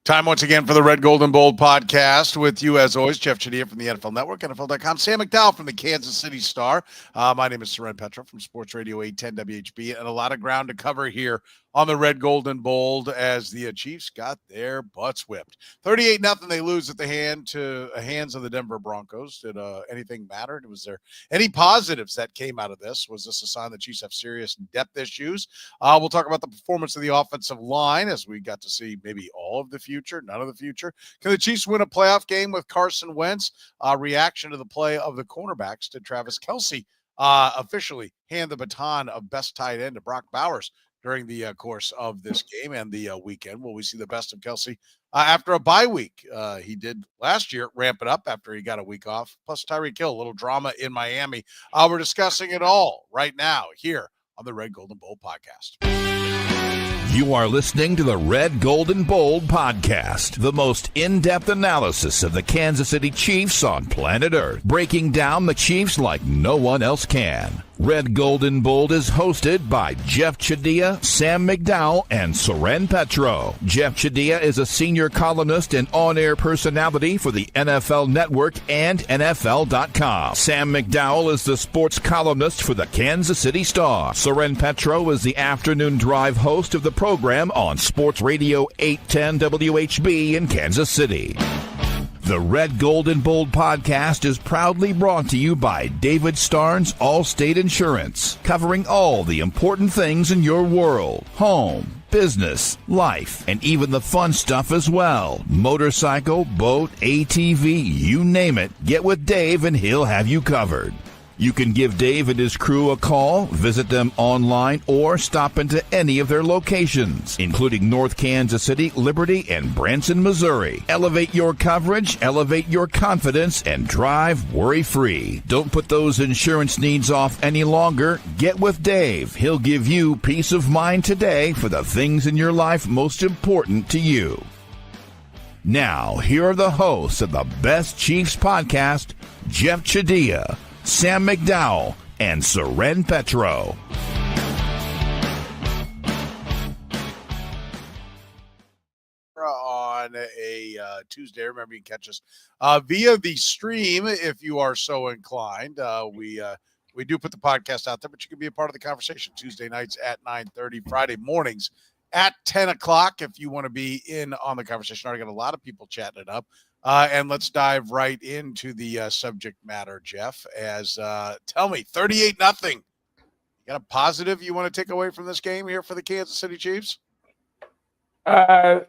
Time once again for the Red, Gold, and Bold podcast with you, as always, Jeff Chadiha from the NFL Network, NFL.com, Sam McDowell from the Kansas City Star. My name is Soren Petro from Sports Radio 810 WHB, and a lot of ground to cover here on the Red, Gold, and Bold as the Chiefs got their butts whipped. 38-0, they lose at the hands of the Denver Broncos. Did anything matter? Was there any positives that came out of this? Was this a sign the Chiefs have serious depth issues? We'll talk about the performance of the offensive line as we got to see maybe all of the future, none of the future. Can the Chiefs win a playoff game with Carson Wentz? Reaction to the play of the cornerbacks to Travis Kelce officially hand the baton of best tight end to Brock Bowers during the course of this game and the weekend. Will we see the best of Kelce after a bye week? He did last year ramp it up after he got a week off. Plus Tyreek Hill, a little drama in Miami. We're discussing it all right now here on the Red, Gold, and Bold podcast. You are listening to the Red, Gold, and Bold podcast, the most in-depth analysis of the Kansas City Chiefs on planet Earth, breaking down the Chiefs like no one else can. Red, Gold, and Bold is hosted by Jeff Chadiha, Sam McDowell, and Soren Petro. Jeff Chadiha is a senior columnist and on-air personality for the NFL Network and NFL.com. Sam McDowell is the sports columnist for the Kansas City Star. Soren Petro is the afternoon drive host of the program on Sports Radio 810 WHB in Kansas City. The Red, Gold, and Bold podcast is proudly brought to you by David Starnes Allstate Insurance, covering all the important things in your world: home, business, life, and even the fun stuff as well. Motorcycle, boat, ATV, you name it. Get with Dave and he'll have you covered. You can give Dave and his crew a call, visit them online, or stop into any of their locations, including North Kansas City, Liberty, and Branson, Missouri. Elevate your coverage, elevate your confidence, and drive worry-free. Don't put those insurance needs off any longer. Get with Dave. He'll give you peace of mind today for the things in your life most important to you. Now, here are the hosts of the Best Chiefs podcast, Jeff Chadiha, Sam McDowell, and Soren Petro. On a Tuesday, remember you can catch us via the stream if you are so inclined. We do put the podcast out there, but you can be a part of the conversation Tuesday nights at 9:30, Friday mornings at 10 o'clock if you want to be in on the conversation. I already got a lot of people chatting it up. And let's dive right into the subject matter, Jeff. As tell me, 38-0. You got a positive you want to take away from this game here for the Kansas City Chiefs? Not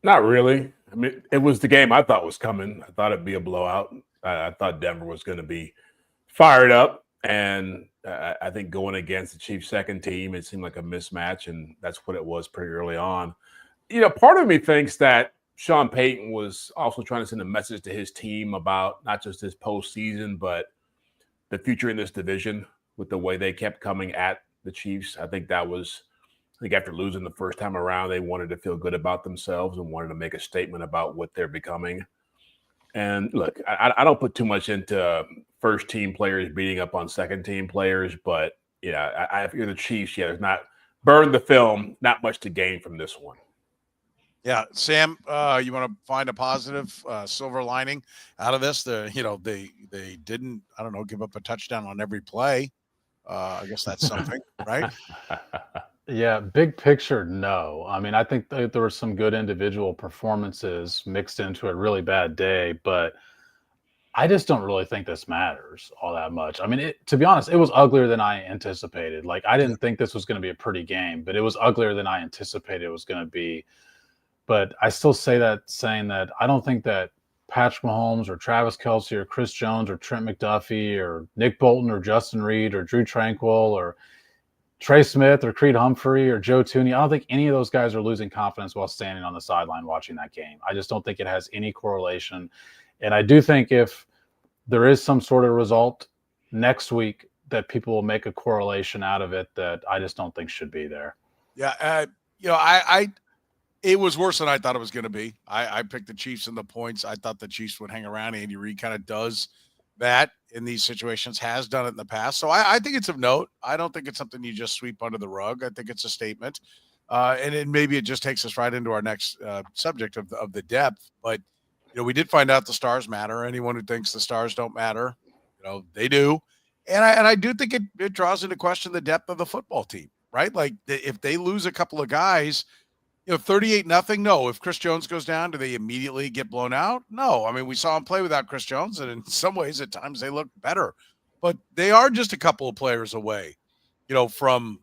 really. I mean, it was the game I thought was coming. I thought it'd be a blowout. I thought Denver was going to be fired up. And I think going against the Chiefs' second team, it seemed like a mismatch, and that's what it was pretty early on. You know, part of me thinks that Sean Payton was also trying to send a message to his team about not just this postseason, but the future in this division with the way they kept coming at the Chiefs. I think after losing the first time around, they wanted to feel good about themselves and wanted to make a statement about what they're becoming. And look, I don't put too much into first-team players beating up on second-team players, but yeah, if you're the Chiefs, there's not burn the film, not much to gain from this one. Yeah, Sam, you want to find a positive silver lining out of this? They didn't, give up a touchdown on every play. I guess that's something, right? Yeah, big picture, no. I mean, I think there were some good individual performances mixed into a really bad day, but I just don't really think this matters all that much. I mean, to be honest, it was uglier than I anticipated. Like, I didn't think this was going to be a pretty game, but it was uglier than I anticipated it was going to be. But I still saying that I don't think that Patrick Mahomes or Travis Kelce or Chris Jones or Trent McDuffie or Nick Bolton or Justin Reed or Drew Tranquill or Trey Smith or Creed Humphrey or Joe Thuney, I don't think any of those guys are losing confidence while standing on the sideline watching that game. I just don't think it has any correlation. And I do think if there is some sort of result next week that people will make a correlation out of it that I just don't think should be there. Yeah, it was worse than I thought it was going to be. I picked the Chiefs in the points. I thought the Chiefs would hang around. Andy Reid kind of does that in these situations, has done it in the past. So I think it's of note. I don't think it's something you just sweep under the rug. I think it's a statement And maybe it just takes us right into our next subject of the depth. But, we did find out the stars matter. Anyone who thinks the stars don't matter, they do. And I do think it draws into question the depth of the football team, right? Like if they lose a couple of guys, 38-0. No, if Chris Jones goes down, do they immediately get blown out? No. I mean, we saw him play without Chris Jones, and in some ways at times they look better. But they are just a couple of players away, from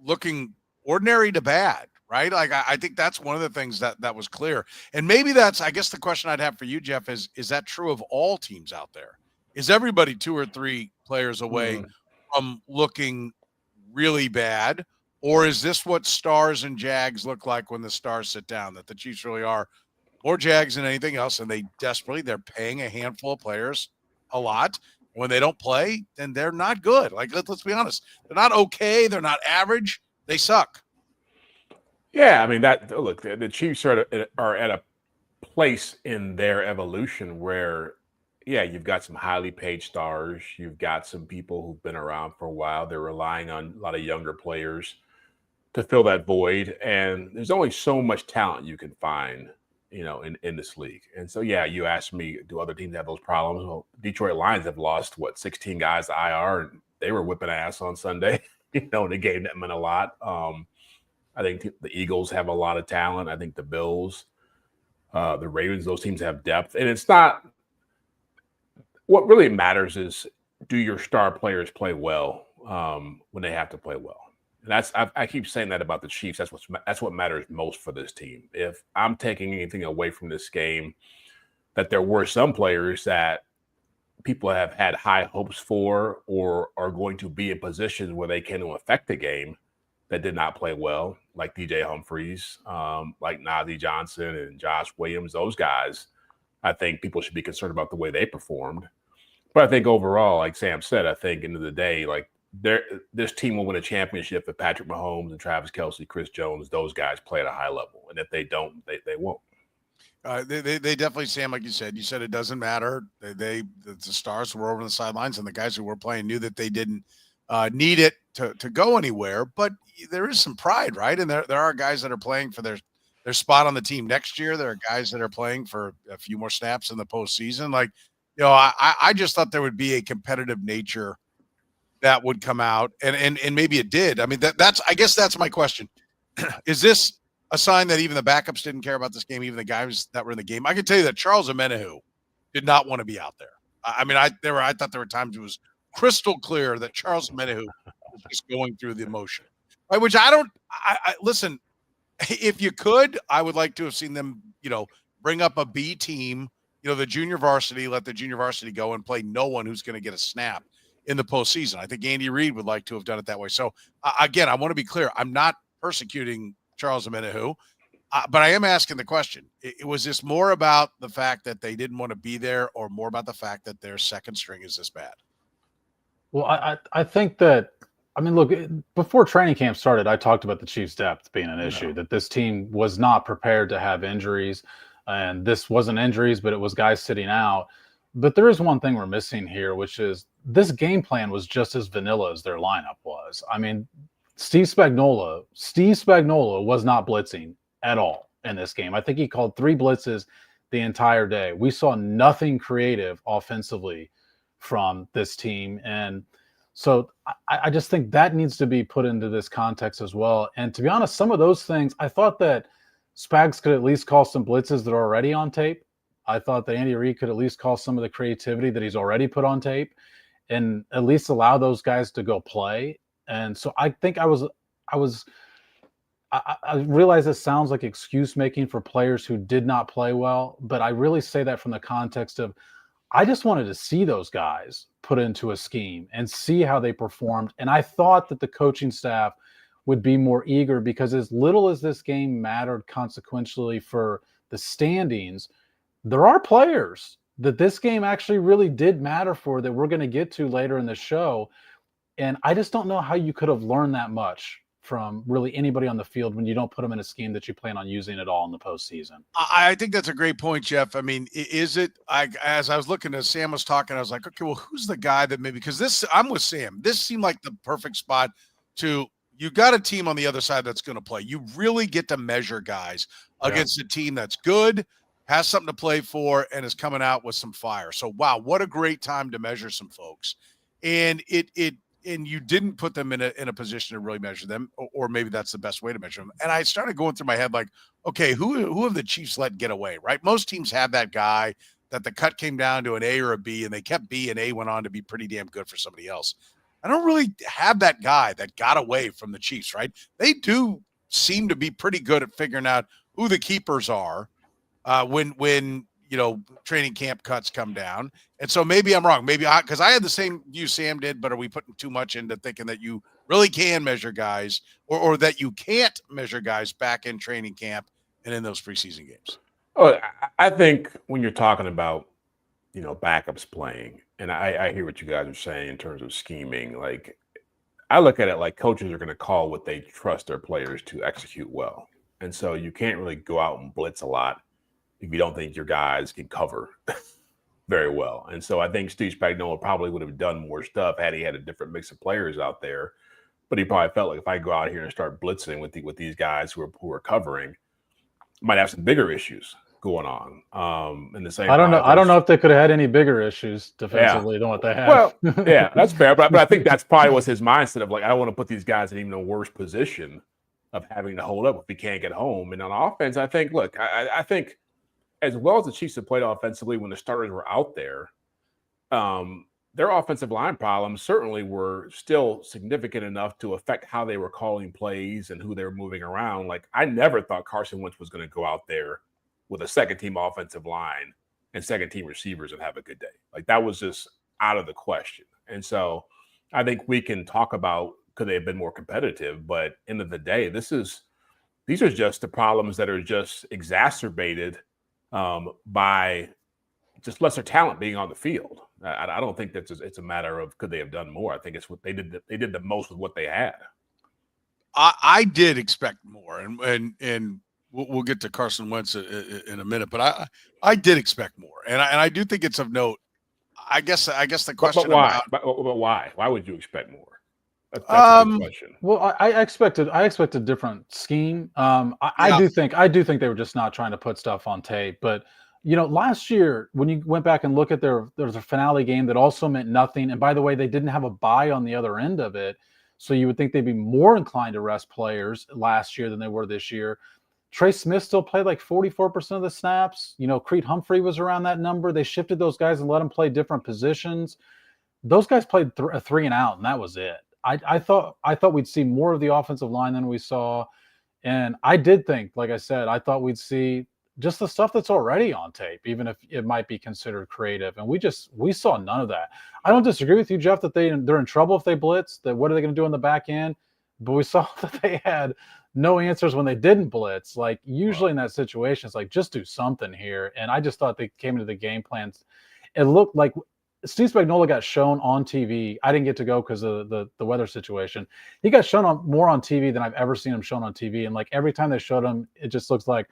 looking ordinary to bad, right? Like I think that's one of the things that was clear. And maybe that's, I guess the question I'd have for you, Jeff, is that true of all teams out there? Is everybody 2 or 3 players away from looking really bad? Or is this what Stars and Jags look like when the Stars sit down, that the Chiefs really are more Jags than anything else, and they're paying a handful of players a lot. When they don't play, then they're not good. Like, let's be honest. They're not okay. They're not average. They suck. Yeah, I mean, look, the Chiefs are at a place in their evolution where, yeah, you've got some highly paid stars. You've got some people who've been around for a while. They're relying on a lot of younger players to fill that void. And there's only so much talent you can find, in this league. And so, yeah, you asked me, do other teams have those problems? Well, Detroit Lions have lost, 16 guys to IR, and they were whipping ass on Sunday, in a game that meant a lot. I think the Eagles have a lot of talent. I think the Bills, the Ravens, those teams have depth. And it's not – what really matters is, do your star players play well when they have to play well? And I keep saying that about the Chiefs. That's what matters most for this team. If I'm taking anything away from this game, that there were some players that people have had high hopes for or are going to be in positions where they can affect the game that did not play well, like DJ Humphries, like Najee Johnson and Josh Williams, those guys. I think people should be concerned about the way they performed. But I think overall, like Sam said, I think end of the day, like this team will win a championship if Patrick Mahomes and Travis Kelce, Chris Jones, those guys play at a high level. And if they don't, they won't. They definitely, Sam, like you said it doesn't matter. The stars were over the sidelines, and the guys who were playing knew that they didn't need it to go anywhere. But there is some pride, right? And there are guys that are playing for their spot on the team next year. There are guys that are playing for a few more snaps in the postseason. Like, I just thought there would be a competitive nature that would come out, and maybe it did. I mean, I guess that's my question. Is this a sign that even the backups didn't care about this game, even the guys that were in the game? I can tell you that Charles Omenihu did not want to be out there. I mean, I thought there were times it was crystal clear that Charles Omenihu was just going through the emotion, right? Which I listen. If you could, I would like to have seen them, bring up a B team, the junior varsity, let the junior varsity go and play no one who's going to get a snap in the postseason. I think Andy Reid would like to have done it that way. So again, I want to be clear. I'm not persecuting Charles Omenihu, but I am asking the question. Was this more about the fact that they didn't want to be there, or more about the fact that their second string is this bad? Well, I think that, I mean, look, before training camp started, I talked about the Chiefs' depth being an issue, that this team was not prepared to have injuries. And this wasn't injuries, but it was guys sitting out. But there is one thing we're missing here, which is this game plan was just as vanilla as their lineup was. I mean, Steve Spagnuolo was not blitzing at all in this game. I think he called 3 blitzes the entire day. We saw nothing creative offensively from this team. And so I just think that needs to be put into this context as well. And to be honest, some of those things, I thought that Spags could at least call some blitzes that are already on tape. I thought that Andy Reid could at least call some of the creativity that he's already put on tape and at least allow those guys to go play. And so I think I realize this sounds like excuse making for players who did not play well, but I really say that from the context of I just wanted to see those guys put into a scheme and see how they performed. And I thought that the coaching staff would be more eager, because as little as this game mattered consequentially for the standings, there are players that this game actually really did matter for that we're going to get to later in the show. And I just don't know how you could have learned that much from really anybody on the field when you don't put them in a scheme that you plan on using at all in the postseason. I think that's a great point, Jeff. I mean, is it, as I was looking as Sam was talking, I was like, okay, well, who's the guy that maybe, because I'm with Sam. This seemed like the perfect spot to, you got a team on the other side that's going to play. You really get to measure guys against a team that's good, has something to play for, and is coming out with some fire. So, wow, what a great time to measure some folks. And and you didn't put them in a position to really measure them, or maybe that's the best way to measure them. And I started going through my head like, okay, who have the Chiefs let get away, right? Most teams have that guy that the cut came down to an A or a B, and they kept B, and A went on to be pretty damn good for somebody else. I don't really have that guy that got away from the Chiefs, right? They do seem to be pretty good at figuring out who the keepers are when training camp cuts come down. And so maybe I'm wrong. Maybe because I had the same view Sam did, but are we putting too much into thinking that you really can measure guys or that you can't measure guys back in training camp and in those preseason games? Oh, I think when you're talking about, backups playing, and I hear what you guys are saying in terms of scheming, like I look at it like coaches are going to call what they trust their players to execute well. And so you can't really go out and blitz a lot if you don't think your guys can cover very well. And so I think Steve Spagnuolo probably would have done more stuff had he had a different mix of players out there. But he probably felt like if I go out here and start blitzing with these guys who are covering, I might have some bigger issues going on. In the same, I don't know if they could have had any bigger issues defensively than what they have. Well, yeah, that's fair. But I think that's probably was his mindset of like, I don't want to put these guys in even a worse position of having to hold up if we can't get home. And on offense, I think, look, I think as well as the Chiefs have played offensively when the starters were out there, their offensive line problems certainly were still significant enough to affect how they were calling plays and who they were moving around. Like, I never thought Carson Wentz was going to go out there with a second-team offensive line and second-team receivers and have a good day. Like, that was just out of the question. And so I think we can talk about could they have been more competitive, but end of the day, these are just the problems that are just exacerbated by just lesser talent being on the field. I don't think that it's a matter of could they have done more. I think it's what they did. They did the most with what they had. I did expect more, and we'll get to Carson Wentz in a minute, but I did expect more, and I do think it's of note. I guess the question but why? about but why? Why would you expect more? That's a good question. Well, I expected a different scheme. I do think they were just not trying to put stuff on tape. But last year when you went back and look at there was a finale game that also meant nothing. And by the way, they didn't have a bye on the other end of it, so you would think they'd be more inclined to rest players last year than they were this year. Trey Smith still played like 44% of the snaps. Creed Humphrey was around that number. They shifted those guys and let them play different positions. Those guys played a 3 and out, and that was it. I thought we'd see more of the offensive line than we saw. And I did think, like I said, I thought we'd see just the stuff that's already on tape, even if it might be considered creative. And we saw none of that. I don't disagree with you, Jeff, that they're in trouble if they blitz, that what are they going to do in the back end? But we saw that they had no answers when they didn't blitz. Like usually in that situation, it's like, just do something here. And I just thought they came into the game plans. It looked like Steve Spagnuolo got shown on TV. I didn't get to go because of the weather situation. He got shown more on TV than I've ever seen him shown on TV. And like every time they showed him, it just looks like,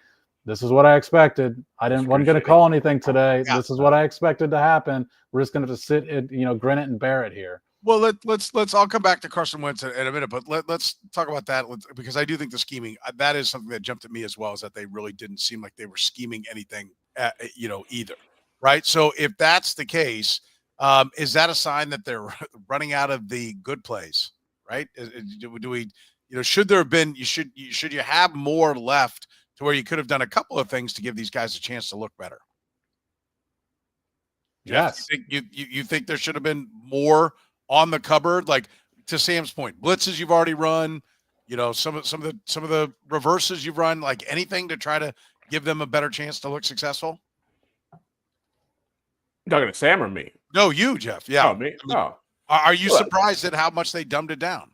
this is what I expected. Wasn't going to call anything today. Yeah. This is what I expected to happen. We're just going to have to sit and grin it and bear it here. Well, let's all come back to Carson Wentz in a minute, but let's talk about that because I do think the scheming, that is something that jumped at me as well, is that they really didn't seem like they were scheming anything, either. Right. So if that's the case, is that a sign that they're running out of the good plays? Right? Do we, should there have been? Should you have more left to where you could have done a couple of things to give these guys a chance to look better? Yes. You think there should have been more on the cupboard, like to Sam's point, blitzes you've already run, some of the reverses you've run, like anything to try to give them a better chance to look successful? You're talking to Sam or me? No, you, Jeff. Yeah. Oh, me? Oh. Are you surprised at how much they dumbed it down?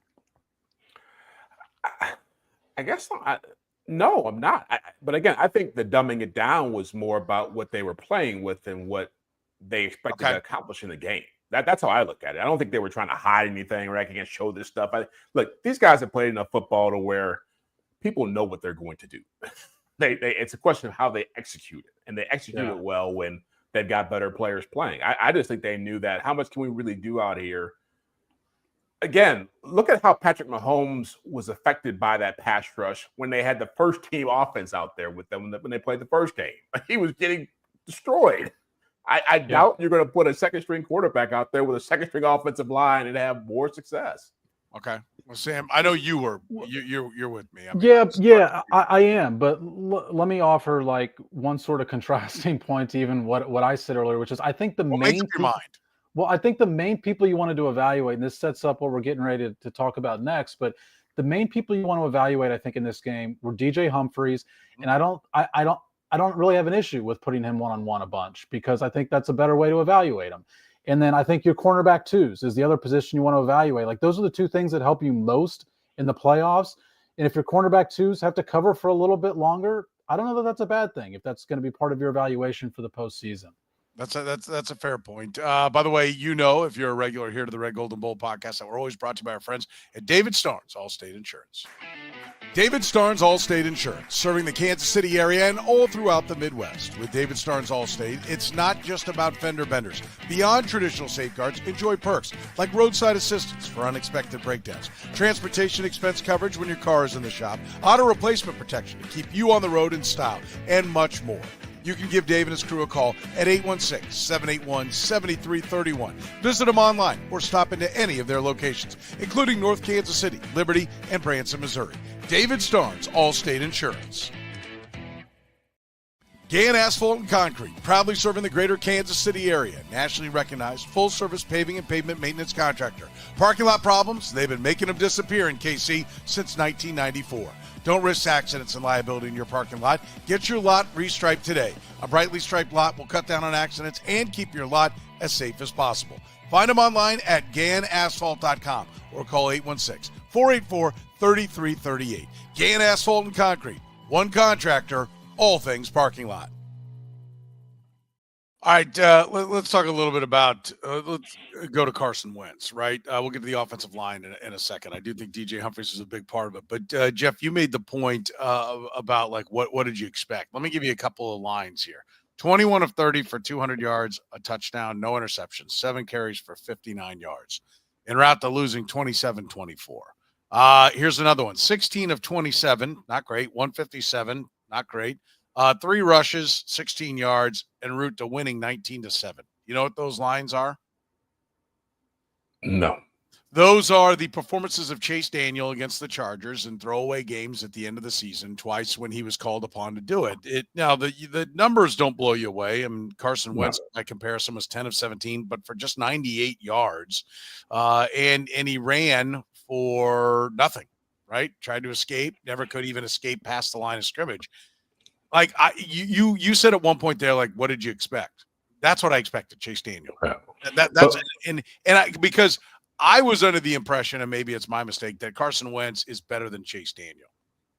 I guess not. No, I'm not. But again, I think the dumbing it down was more about what they were playing with and what they expected to accomplish in the game. That's how I look at it. I don't think they were trying to hide anything or I can't show this stuff. Look, these guys have played enough football to where people know what they're going to do. It's a question of how they execute it, and they execute it well when they've got better players playing. I just think they knew that. How much can we really do out here again, look at how Patrick Mahomes was affected by that pass rush when they had the first team offense out there with them when they played the first game. He was getting destroyed. I doubt you're going to put a second string quarterback out there with a second string offensive line and have more success. Okay. Well, Sam, I know you're with me. I mean, I am. But let me offer like one sort of contrasting point to even what I said earlier, which is I think make up your mind. Well, I think the main people you wanted to evaluate, and this sets up what we're getting ready to talk about next, but the main people you want to evaluate, I think, in this game were DJ Humphries, and I don't really have an issue with putting him one-on-one a bunch because I think that's a better way to evaluate him. And then I think your cornerback twos is the other position you want to evaluate. Like those are the two things that help you most in the playoffs. And if your cornerback twos have to cover for a little bit longer, I don't know that that's a bad thing if that's going to be part of your evaluation for the postseason. That's a fair point. By the way, if you're a regular here to the Red, Gold, and Bold podcast, that we're always brought to you by our friends at David Starnes, Allstate Insurance. David Starnes Allstate Insurance, serving the Kansas City area and all throughout the Midwest. With David Starnes Allstate, it's not just about fender benders. Beyond traditional safeguards, enjoy perks like roadside assistance for unexpected breakdowns, transportation expense coverage when your car is in the shop, auto replacement protection to keep you on the road in style, and much more. You can give Dave and his crew a call at 816-781-7331. Visit them online or stop into any of their locations, including North Kansas City, Liberty, and Branson, Missouri. David Starnes, Allstate Insurance. Gann Asphalt and Concrete, proudly serving the greater Kansas City area. Nationally recognized, full-service paving and pavement maintenance contractor. Parking lot problems? They've been making them disappear in KC since 1994. Don't risk accidents and liability in your parking lot. Get your lot restriped today. A brightly striped lot will cut down on accidents and keep your lot as safe as possible. Find them online at GannAsphalt.com or call 816-484-3338. Gann Asphalt and Concrete. One contractor, all things parking lot. All right, let's talk a little bit about let's go to Carson Wentz, right? We'll get to the offensive line in a second. I do think DJ Humphries is a big part of it. But, Jeff, you made the point about, like, what did you expect? Let me give you a couple of lines here. 21 of 30 for 200 yards, a touchdown, no interceptions, 7 carries for 59 yards. En route to losing 27-24. Here's another one. 16 of 27, not great. 157, not great. 3 rushes, 16 yards, en route to winning 19-7. You know what those lines are? No. Those are the performances of Chase Daniel against the Chargers in throwaway games at the end of the season, twice when he was called upon to do it. Now, the numbers don't blow you away. I mean, Carson Wentz, by comparison, was 10 of 17, but for just 98 yards. And he ran for nothing, right? Tried to escape, never could even escape past the line of scrimmage. Like you said at one point there, like, what did you expect? That's what I expected, Chase Daniel. Because I was under the impression, and maybe it's my mistake, that Carson Wentz is better than Chase Daniel.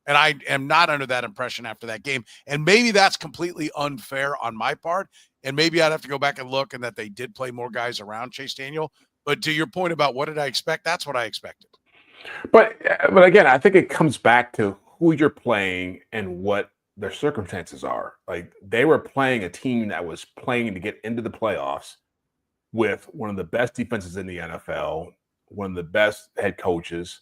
And I am not under that impression after that game. And maybe that's completely unfair on my part. And maybe I'd have to go back and look and that they did play more guys around Chase Daniel. But to your point about what did I expect, that's what I expected. But again, I think it comes back to who you're playing and what their circumstances are. Like, they were playing a team that was playing to get into the playoffs with one of the best defenses in the NFL, one of the best head coaches,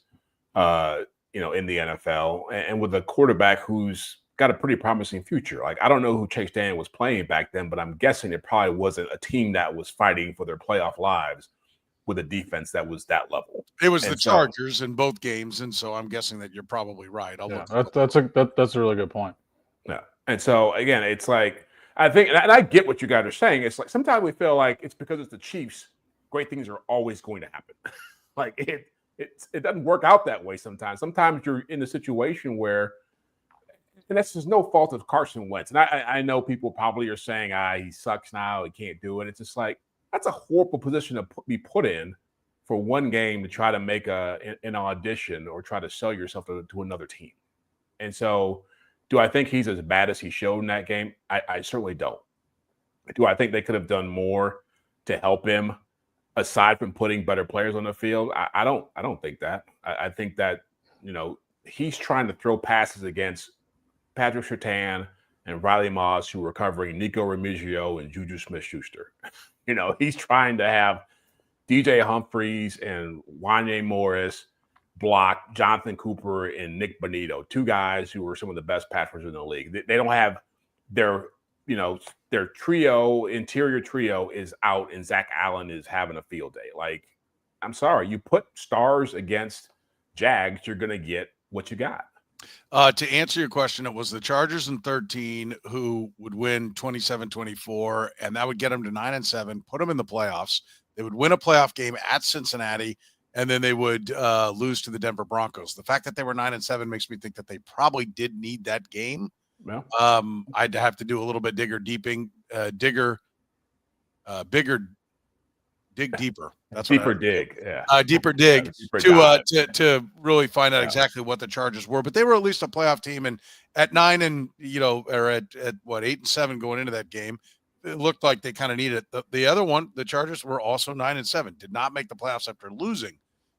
in the NFL, and with a quarterback who's got a pretty promising future. Like, I don't know who Chase Daniel was playing back then, but I'm guessing it probably wasn't a team that was fighting for their playoff lives with a defense that was that level. It was the Chargers in both games, and so I'm guessing that you're probably right. That's a really good point. Yeah. And so, again, it's like, I think, and I get what you guys are saying. It's like sometimes we feel like it's because it's the Chiefs, great things are always going to happen. Like, it doesn't work out that way sometimes. Sometimes you're in a situation where, and that's just no fault of Carson Wentz. And I know people probably are saying, he sucks now, he can't do it. It's just like, that's a horrible position to be put in for one game to try to make an audition or try to sell yourself to another team. And so, do I think he's as bad as he showed in that game? I certainly don't. Do I think they could have done more to help him aside from putting better players on the field? I don't think that. I think that, he's trying to throw passes against Patrick Surtain and Riley Moss, who are covering Nico Remigio and Juju Smith-Schuster. He's trying to have DJ Humphries and Wanye Morris block Jonathan Cooper and Nick Bonito, two guys who are some of the best pass rushers in the league. They don't have their interior trio is out, and Zach Allen is having a field day. Like, I'm sorry, you put stars against Jags, you're going to get what you got. To answer your question, it was the Chargers in 13 who would win 27-24, and that would get them to 9-7, put them in the playoffs. They would win a playoff game at Cincinnati, and then they would lose to the Denver Broncos. The fact that they were 9-7 makes me think that they probably did need that game. Well, I'd have to do a little bit dig deeper. That's deeper dig, deeper dig deeper to really find out exactly what the Chargers were. But they were at least a playoff team, and at 9 and or at 8-7 going into that game, it looked like they kind of needed it. The other one, the Chargers were also 9-7, did not make the playoffs after losing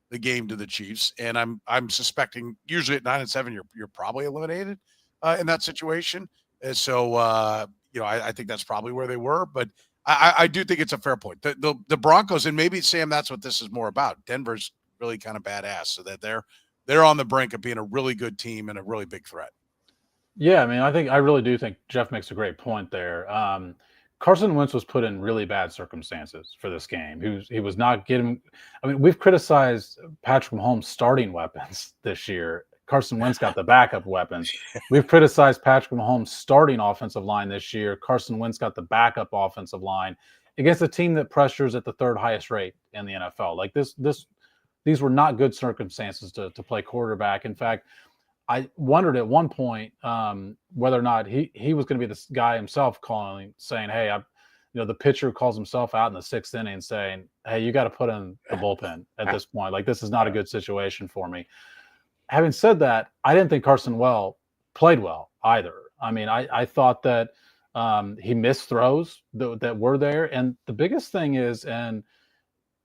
the game to the Chiefs, and I'm suspecting usually at 9-7 you're probably eliminated in that situation. And so I think that's probably where they were, but I do think it's a fair point. The Broncos, and maybe, Sam, that's what this is more about. Denver's really kind of badass, so that they're on the brink of being a really good team and a really big threat. Yeah, I mean, I really do think Jeff makes a great point there. Carson Wentz was put in really bad circumstances for this game. He was not getting. I mean, we've criticized Patrick Mahomes' starting weapons this year. Carson Wentz got the backup weapons. We've criticized Patrick Mahomes' starting offensive line this year. Carson Wentz got the backup offensive line against a team that pressures at the third highest rate in the NFL. Like these were not good circumstances to play quarterback. In fact, I wondered at one point whether or not he was going to be this guy himself saying, hey, the pitcher calls himself out in the 6th inning saying, hey, you got to put in the bullpen at this point. Like, this is not a good situation for me. Having said that, I didn't think Carson played well either. I mean, I thought that he missed throws that were there. And the biggest thing is, and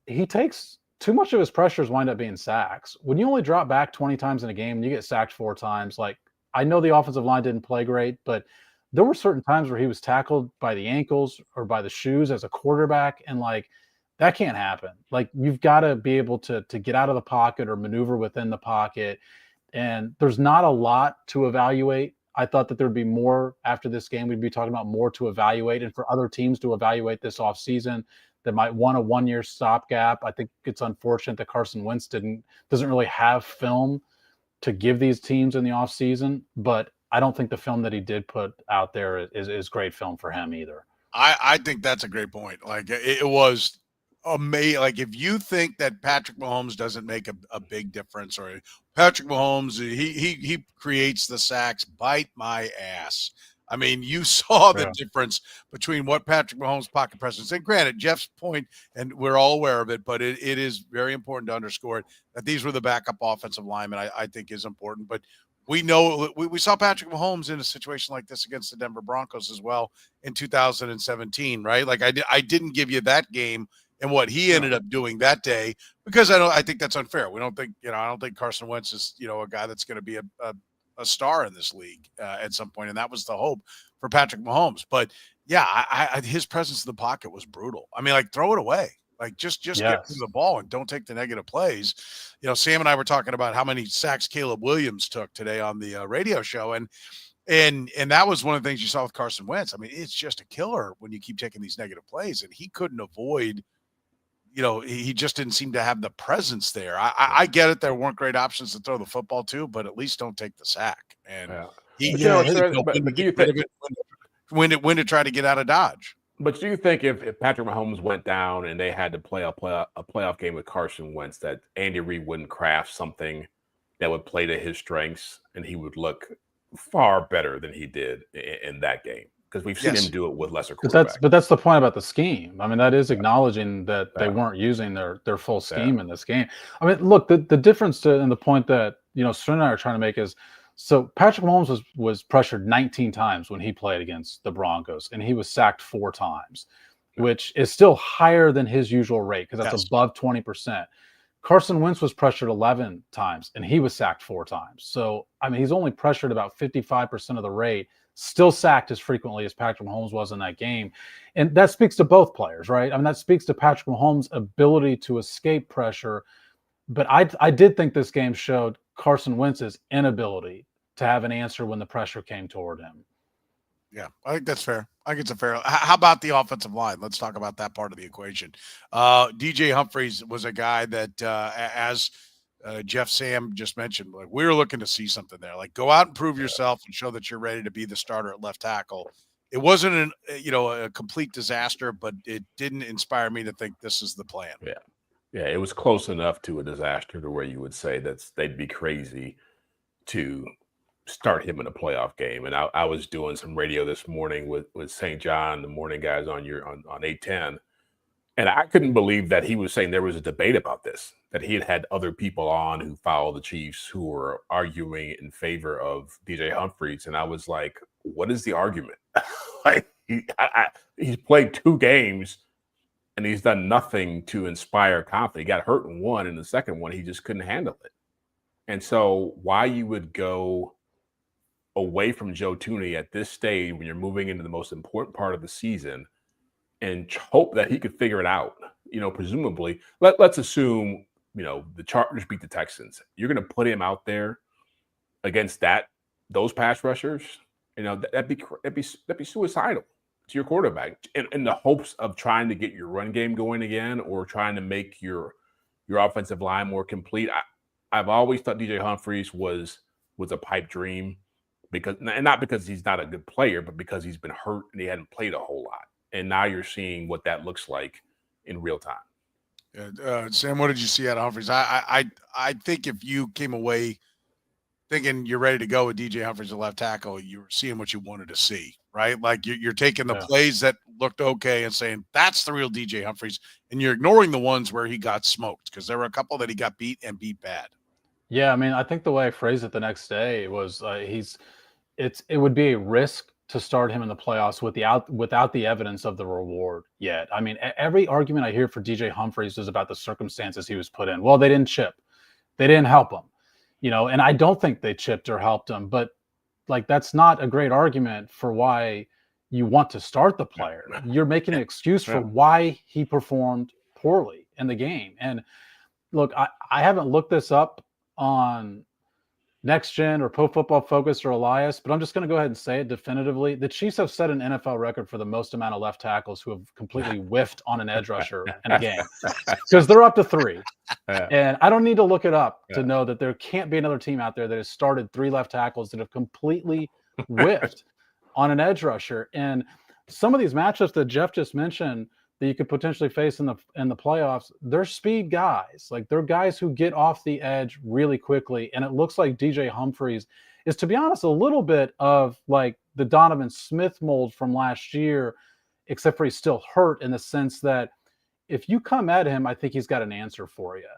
he takes too much of his pressures wind up being sacks. When you only drop back 20 times in a game and you get sacked 4 times, like, I know the offensive line didn't play great, but there were certain times where he was tackled by the ankles or by the shoes as a quarterback. And like, that can't happen. Like, you've got to be able to get out of the pocket or maneuver within the pocket. And there's not a lot to evaluate. I thought that there'd be more after this game. We'd be talking about more to evaluate, and for other teams to evaluate this offseason that might want a 1-year stopgap. I think it's unfortunate that Carson Wentz doesn't really have film to give these teams in the offseason, but I don't think the film that he did put out there is great film for him either. I think that's a great point. Like, it was amazing. Like, if you think that Patrick Mahomes doesn't make a big difference, or Patrick Mahomes, he creates the sacks, bite my ass. I mean, you saw the difference between what Patrick Mahomes' pocket presence, and granted, Jeff's point, and we're all aware of it, but it is very important to underscore it, that these were the backup offensive linemen. I think is important, but we know we saw Patrick Mahomes in a situation like this against the Denver Broncos as well in 2017, right? Like, I didn't give you that game and what he ended up doing that day, because I think that's unfair. We don't think, I don't think Carson Wentz is, a guy that's going to be a star in this league at some point. And that was the hope for Patrick Mahomes. But yeah, his presence in the pocket was brutal. I mean, like, throw it away. Like, just get him the ball and don't take the negative plays. Sam and I were talking about how many sacks Caleb Williams took today on the radio show. And that was one of the things you saw with Carson Wentz. I mean, it's just a killer when you keep taking these negative plays, and he couldn't avoid, he just didn't seem to have the presence there. I get it. There weren't great options to throw the football to, but at least don't take the sack. And when to try to get out of Dodge. But do you think if Patrick Mahomes went down and they had to play a playoff game with Carson Wentz, that Andy Reid wouldn't craft something that would play to his strengths and he would look far better than he did in that game? Because we've seen him do it with lesser quarterbacks. But that's the point about the scheme. I mean, that is acknowledging that they weren't using their full scheme in this game. I mean, look, the difference and the point that Soren and I are trying to make is, so Patrick Mahomes was pressured 19 times when he played against the Broncos, and he was sacked 4 times, which is still higher than his usual rate, because that's above 20%. Carson Wentz was pressured 11 times, and he was sacked 4 times. So, I mean, he's only pressured about 55% of the rate, still sacked as frequently as Patrick Mahomes was in that game. And that speaks to both players, right? I mean, that speaks to Patrick Mahomes' ability to escape pressure. But I did think this game showed Carson Wentz's inability to have an answer when the pressure came toward him. Yeah, I think that's fair. I think it's a fair. How about the offensive line? Let's talk about that part of the equation. DJ Humphries was a guy that, as Jeff Sam just mentioned, like we were looking to see something there. Like go out and prove yourself and show that you're ready to be the starter at left tackle. It wasn't a complete disaster, but it didn't inspire me to think this is the plan. Yeah, it was close enough to a disaster to where you would say they'd be crazy to start him in a playoff game. And I was doing some radio this morning with St. John, the morning guys on 810. And I couldn't believe that he was saying there was a debate about this, that he had other people on who follow the Chiefs who were arguing in favor of DJ Humphries. And I was like, what is the argument? Like he's played 2 games and he's done nothing to inspire confidence. He got hurt in one, and the second one, he just couldn't handle it. And so why you would go away from Joe Thuney at this stage when you're moving into the most important part of the season and hope that he could figure it out, presumably let's assume, the Chargers beat the Texans. You're going to put him out there against those pass rushers. That'd be suicidal to your quarterback in the hopes of trying to get your run game going again or trying to make your offensive line more complete. I've always thought DJ Humphries was a pipe dream not because he's not a good player, but because he's been hurt and he hadn't played a whole lot. And now you're seeing what that looks like in real time. Sam, what did you see out of Humphries? I think if you came away thinking you're ready to go with DJ Humphries at left tackle, you were seeing what you wanted to see, right? Like you're taking the plays that looked okay and saying that's the real DJ Humphries, and you're ignoring the ones where he got smoked because there were a couple that he got beat bad. Yeah, I mean, I think the way I phrased it the next day was it would be a risk to start him in the playoffs without the evidence of the reward yet. I mean, every argument I hear for DJ Humphries is about the circumstances he was put in. Well, they didn't chip. They didn't help him, and I don't think they chipped or helped him, but like, that's not a great argument for why you want to start the player. You're making an excuse for why he performed poorly in the game. And look, I haven't looked this up on Next Gen or Pro Football Focus or Elias, but I'm just going to go ahead and say it definitively. The Chiefs have set an NFL record for the most amount of left tackles who have completely whiffed on an edge rusher in a game, because they're up to 3. And I don't need to look it up to know that there can't be another team out there that has started 3 left tackles that have completely whiffed on an edge rusher. And some of these matchups that Jeff just mentioned that you could potentially face in the playoffs, they're speed guys. Like, they're guys who get off the edge really quickly. And it looks like DJ Humphries is, to be honest, a little bit of like the Donovan Smith mold from last year, except for he's still hurt, in the sense that if you come at him, I think he's got an answer for you.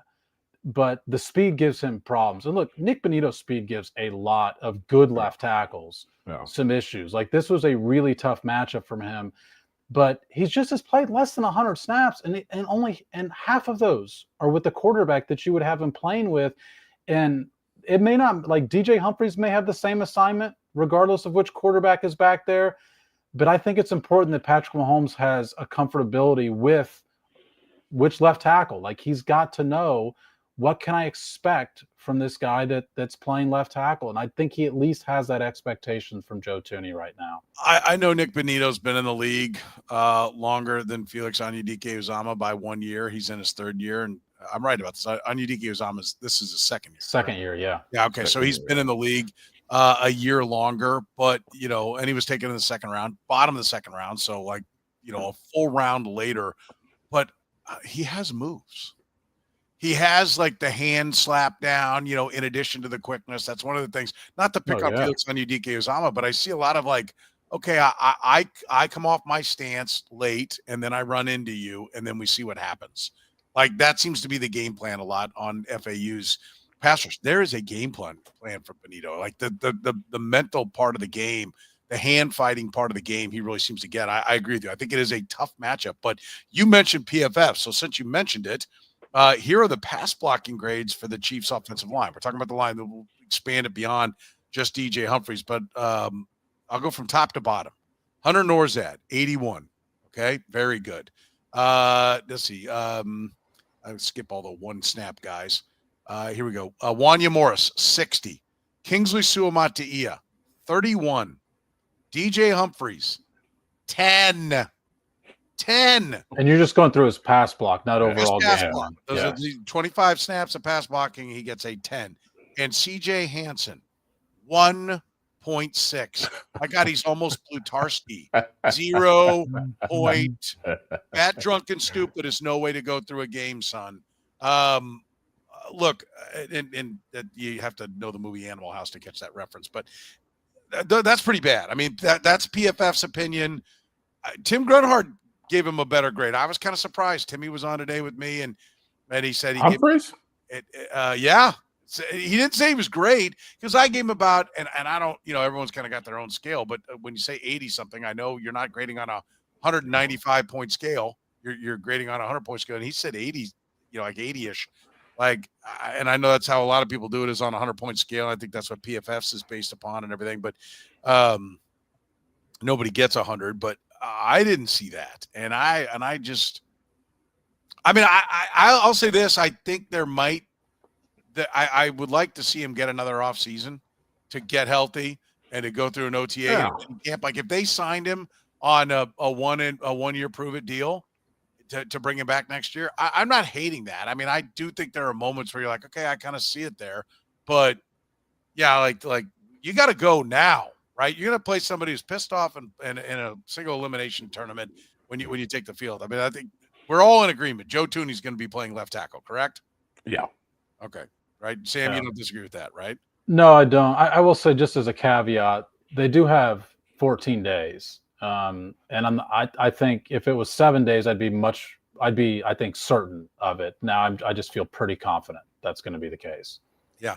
But the speed gives him problems. And look, Nick Bonito's speed gives a lot of good left tackles some issues. Like, this was a really tough matchup from him. But he's just has played less than 100 snaps, and half of those are with the quarterback that you would have him playing with. And it may not, like, DJ Humphries may have the same assignment regardless of which quarterback is back there. But I think it's important that Patrick Mahomes has a comfortability with which left tackle. Like, he's got to know, what can I expect from this guy that's playing left tackle? And I think he at least has that expectation from Joe Thuney right now. I know Nick Bonito's been in the league longer than Felix Onyedik-Uzomah by 1 year. He's in his 3rd year, and I'm right about this. Onyedik-Uzomah, this is his 2nd year. Second year, yeah. Yeah, okay. So he's been in the league a year longer, but, and he was taken in the 2nd round, bottom of the 2nd round. So, like, a full round later. But he has moves. He has, like, the hand slap down, in addition to the quickness. That's one of the things, not to pick up Felix Onyedik-Uzomah, but I see a lot of, like, okay, I come off my stance late, and then I run into you, and then we see what happens. Like, that seems to be the game plan a lot on FAU's passers. There is a game plan for Bonito. Like, the mental part of the game, the hand fighting part of the game, he really seems to get. I agree with you. I think it is a tough matchup. But you mentioned PFF, so since you mentioned it, here are the pass blocking grades for the Chiefs offensive line. We're talking about the line that will expand it beyond just DJ Humphries, but I'll go from top to bottom. Hunter Norzad, 81. Okay, very good. Let's see. I'll skip all the one snap guys. Here we go. Wanya Morris, 60. Kingsley Suamataia, 31. DJ Humphries, 10. 10. And you're just going through his pass block, not overall pass game. block. Those are the 25 snaps of pass blocking. He gets a 10. And CJ Hansen, 1.6. My God, he's almost Plutarski. 0 point. That drunk and stupid is no way to go through a game, son. Look, and you have to know the movie Animal House to catch that reference, but that's pretty bad. I mean, that's PFF's opinion. Tim Grunhard gave him a better grade. I was kind of surprised. Timmy was on today with me, and he said Humphries? Yeah. He didn't say he was great because I gave him about, and I don't, everyone's kind of got their own scale, but when you say 80 something, I know you're not grading on a 195 point scale. You're grading on a 100 point scale, and he said 80, like 80ish. Like, and I know that's how a lot of people do it, is on a 100 point scale. I think that's what PFF's is based upon and everything, but nobody gets 100, but I didn't see that. And I'll say this. I think there might, I would like to see him get another off season to get healthy and to go through an OTA camp. Like if they signed him on a 1 year prove it deal to bring him back next year, I'm not hating that. I mean, I do think there are moments where you're like, okay, I kind of see it there, but yeah, like you got to go now, right? You're going to play somebody who's pissed off in a single elimination tournament when you take the field. I mean, I think we're all in agreement. Joe Thuney's going to be playing left tackle, correct? Yeah. Okay. Right. Sam, you don't disagree with that, right? No, I don't. I will say, just as a caveat, they do have 14 days. And I think if it was 7 days, I'd be, I think, certain of it. Now I just feel pretty confident that's going to be the case. Yeah.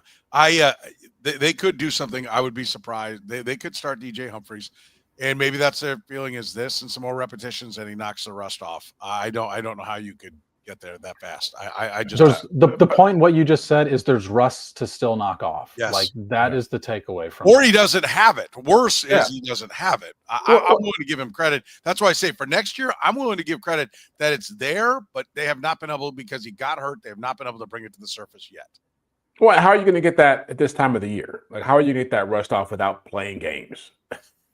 They could do something. I would be surprised. They could start DJ Humphries, and maybe that's their feeling is this and some more repetitions and he knocks the rust off. I don't know how you could get there that fast. The point what you just said is there's rust to still knock off. Yes. Like that is the takeaway from or he doesn't have it. Worse is he doesn't have it. I'm willing to give him credit. That's why I say for next year, I'm willing to give credit that it's there, but they have not been able, because he got hurt, they have not been able to bring it to the surface yet. Well, how are you going to get that at this time of the year? Like, how are you going to get that rust off without playing games?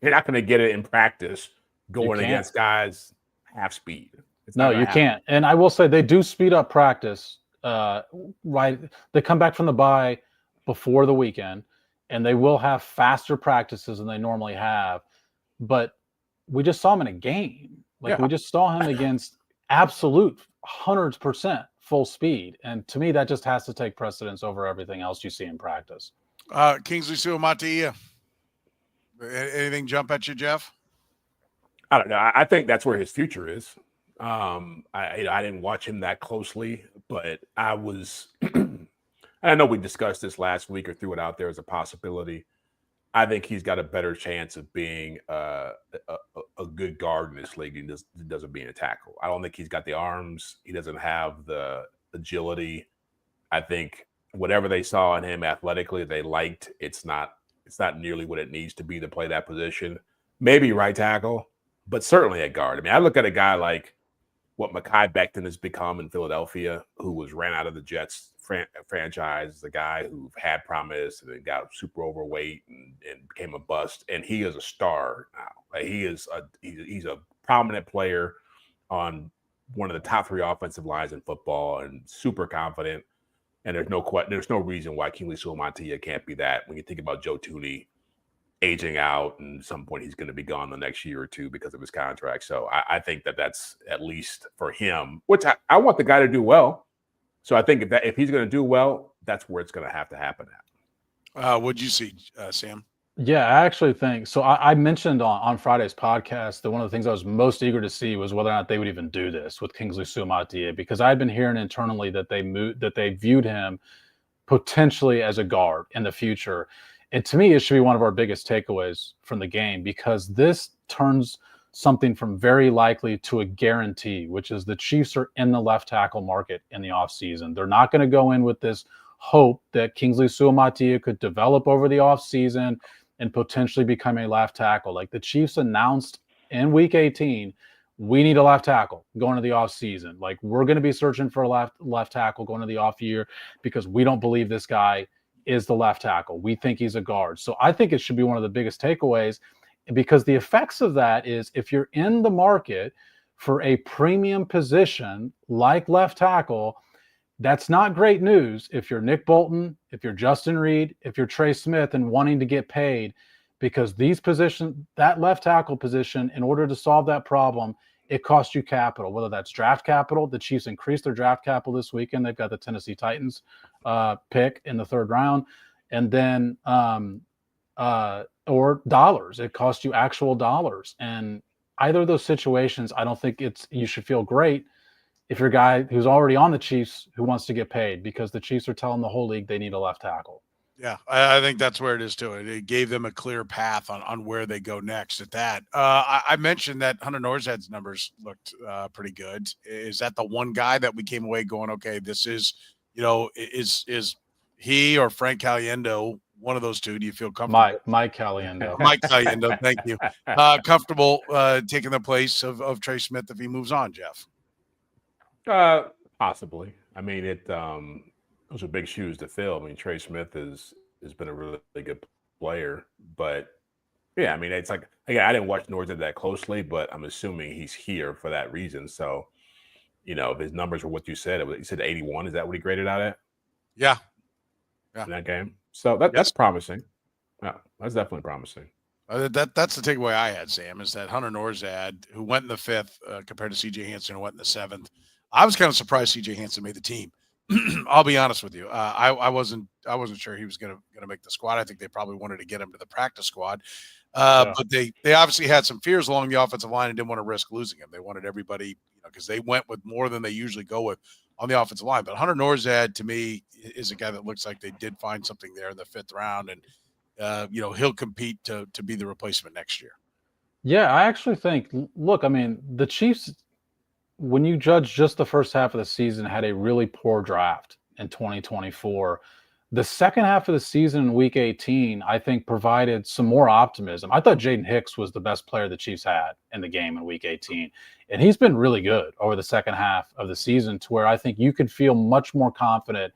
You're not going to get it in practice going against guys half speed. No, you can't. And I will say they do speed up practice. Right, they come back from the bye before the weekend, and they will have faster practices than they normally have. But we just saw him in a game. We just saw him against absolute 100% full speed. And to me, that just has to take precedence over everything else you see in practice. Kingsley Suamataia, anything jump at you, Jeff? I don't know. I think that's where his future is. I didn't watch him that closely, but I was, I know we discussed this last week or threw it out there as a possibility. I think he's got a better chance of being a good guard in this league than he does of being a tackle. I don't think he's got the arms. He doesn't have the agility. I think whatever they saw in him athletically, they liked. It's not nearly what it needs to be to play that position. Maybe right tackle, but certainly at guard. I mean, I look at a guy like what Mekhi Becton has become in Philadelphia, who was ran out of the Jets franchise, the guy who had promise and then got super overweight and became a bust. And he is a star now. Like he's a prominent player on one of the top 3 offensive lines in football and super confident. And there's no reason why Kingsley Suamataia can't be that. When you think about Joe Thuney aging out, and at some point he's going to be gone the next year or two because of his contract. So I think that's at least for him, which I want the guy to do well. So I think if he's going to do well, that's where it's going to have to happen at. What'd you see, Sam? Yeah, I actually think so. I mentioned on Friday's podcast that one of the things I was most eager to see was whether or not they would even do this with Kingsley Suamataia, because I've been hearing internally that they viewed him potentially as a guard in the future. And to me, it should be one of our biggest takeaways from the game, because this turns something from very likely to a guarantee, which is the Chiefs are in the left tackle market in the offseason. They're not going to go in with this hope that Kingsley Suamataia could develop over the offseason and potentially become a left tackle. Like the Chiefs announced in week 18, we need a left tackle going to the off season. Like we're going to be searching for a left tackle going to the off year because we don't believe this guy is the left tackle. We think he's a guard. So I think it should be one of the biggest takeaways, because the effects of that is if you're in the market for a premium position like left tackle, that's not great news if you're Nick Bolton, if you're Justin Reed, if you're Trey Smith and wanting to get paid, because these positions, that left tackle position, in order to solve that problem, it costs you capital, whether that's draft capital. The Chiefs increased their draft capital this weekend. They've got the Tennessee Titans pick in the 3rd round. And then, or dollars. It costs you actual dollars. And either of those situations, I don't think you should feel great if you're a guy who's already on the Chiefs who wants to get paid, because the Chiefs are telling the whole league they need a left tackle. Yeah, I think that's where it is too. It gave them a clear path on where they go next at that. I mentioned that Hunter Norzad's numbers looked pretty good. Is that the one guy that we came away going, okay, this is, is he or Frank Caliendo, one of those two? Do you feel comfortable? Mike Caliendo. Mike Caliendo, thank you. Comfortable taking the place of Trey Smith if he moves on, Jeff? Possibly. I mean, those are big shoes to fill. I mean, Trey Smith has been a really good player, but yeah, I mean, it's like, again, I didn't watch Norzad that closely, but I'm assuming he's here for that reason. So, if his numbers were what you said, you said 81. Is that what he graded out at? Yeah. In that game. So that's promising. Yeah, that's definitely promising. That's the takeaway I had, Sam, is that Hunter Norzad, who went in the 5th compared to C.J. Hansen, who went in the 7th. I was kind of surprised C.J. Hansen made the team. I'll be honest with you. I wasn't sure he was going to make the squad. I think they probably wanted to get him to the practice squad. But they obviously had some fears along the offensive line and didn't want to risk losing him. They wanted everybody, because they went with more than they usually go with on the offensive line. But Hunter Norzad, to me, is a guy that looks like they did find something there in the 5th round. And, he'll compete to be the replacement next year. Yeah, I actually think, look, I mean, the Chiefs, when you judge just the first half of the season, had a really poor draft in 2024. The second half of the season in week 18, I think, provided some more optimism. I thought Jaden Hicks was the best player the Chiefs had in the game in week 18. And he's been really good over the second half of the season, to where I think you could feel much more confident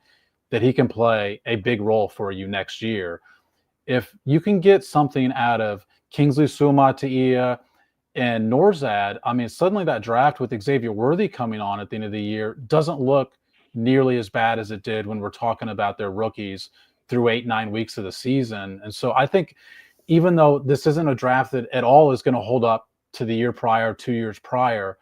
that he can play a big role for you next year. If you can get something out of Kingsley Suamataia and Norzad, I mean, suddenly that draft with Xavier Worthy coming on at the end of the year doesn't look nearly as bad as it did when we're talking about their rookies through 8-9 weeks of the season. And so I think, even though this isn't a draft that at all is going to hold up to the year prior, 2 years prior,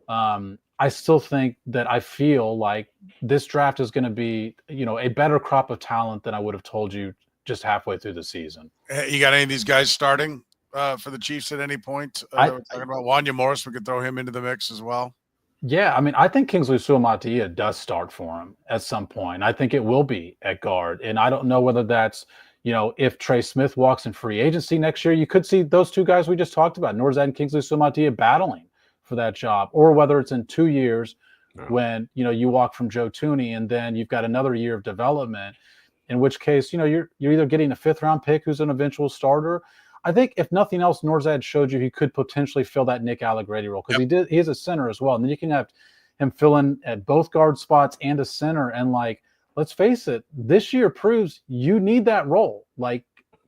I still think that I feel like this draft is going to be, a better crop of talent than I would have told you just halfway through the season. You got any of these guys starting for the Chiefs at any point? We're talking about Wanya Morris. We could throw him into the mix as well. Yeah, I mean, I think Kingsley Suamataia does start for him at some point. I think it will be at guard. And I don't know whether that's, if Trey Smith walks in free agency next year, you could see those two guys we just talked about, Norzad and Kingsley Suamataia, battling for that job, or whether it's in 2 years when, you walk from Joe Thuney and then you've got another year of development, in which case, you're either getting a 5th round pick who's an eventual starter. I think if nothing else, Norzad showed you he could potentially fill that Nick Allegretti role, because he is a center as well. And then you can have him fill in at both guard spots and a center. And let's face it, this year proves you need that role.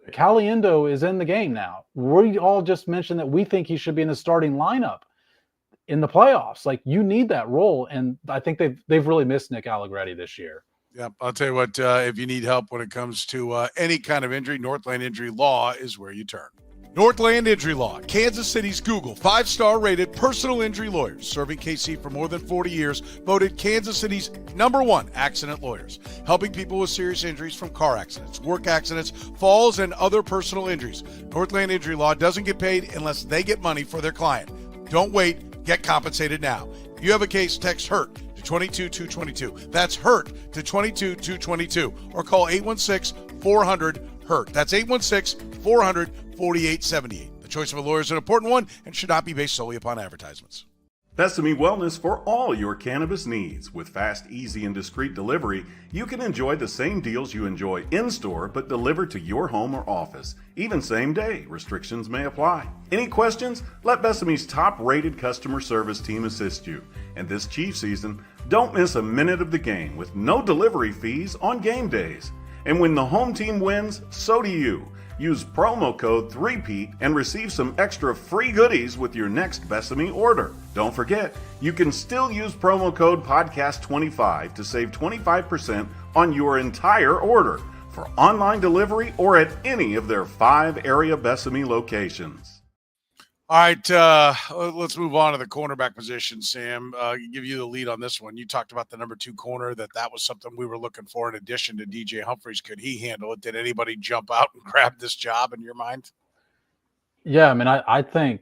Caliendo is in the game now. We all just mentioned that we think he should be in the starting lineup in the playoffs. You need that role. And I think they've really missed Nick Allegretti this year. Yeah, I'll tell you what, if you need help when it comes to any kind of injury, Northland Injury Law is where you turn. Northland Injury Law, Kansas City's Google 5-star rated personal injury lawyers, serving KC for more than 40 years, voted Kansas City's #1 accident lawyers, helping people with serious injuries from car accidents, work accidents, falls, and other personal injuries. Northland Injury Law doesn't get paid unless they get money for their client. Don't wait, get compensated now. If you have a case, text HURT to 22222. That's HURT to 22222, or call 816-400-HURT. That's 816-400-4878. The choice of a lawyer is an important one and should not be based solely upon advertisements. Besame Wellness for all your cannabis needs. With fast, easy, and discreet delivery, you can enjoy the same deals you enjoy in-store but delivered to your home or office. Even same day. Restrictions may apply. Any questions? Let Besame's top-rated customer service team assist you. And this Chiefs season, don't miss a minute of the game with no delivery fees on game days. And when the home team wins, so do you. Use promo code 3PEAT and receive some extra free goodies with your next Besame order. Don't forget, you can still use promo code podcast25 to save 25% on your entire order for online delivery or at any of their 5 area Besame locations. All right, let's move on to the cornerback position, Sam. Give you the lead on this one. You talked about the number 2 corner, that was something we were looking for in addition to DJ Humphries. Could he handle it? Did anybody jump out and grab this job in your mind? Yeah, I mean, I think,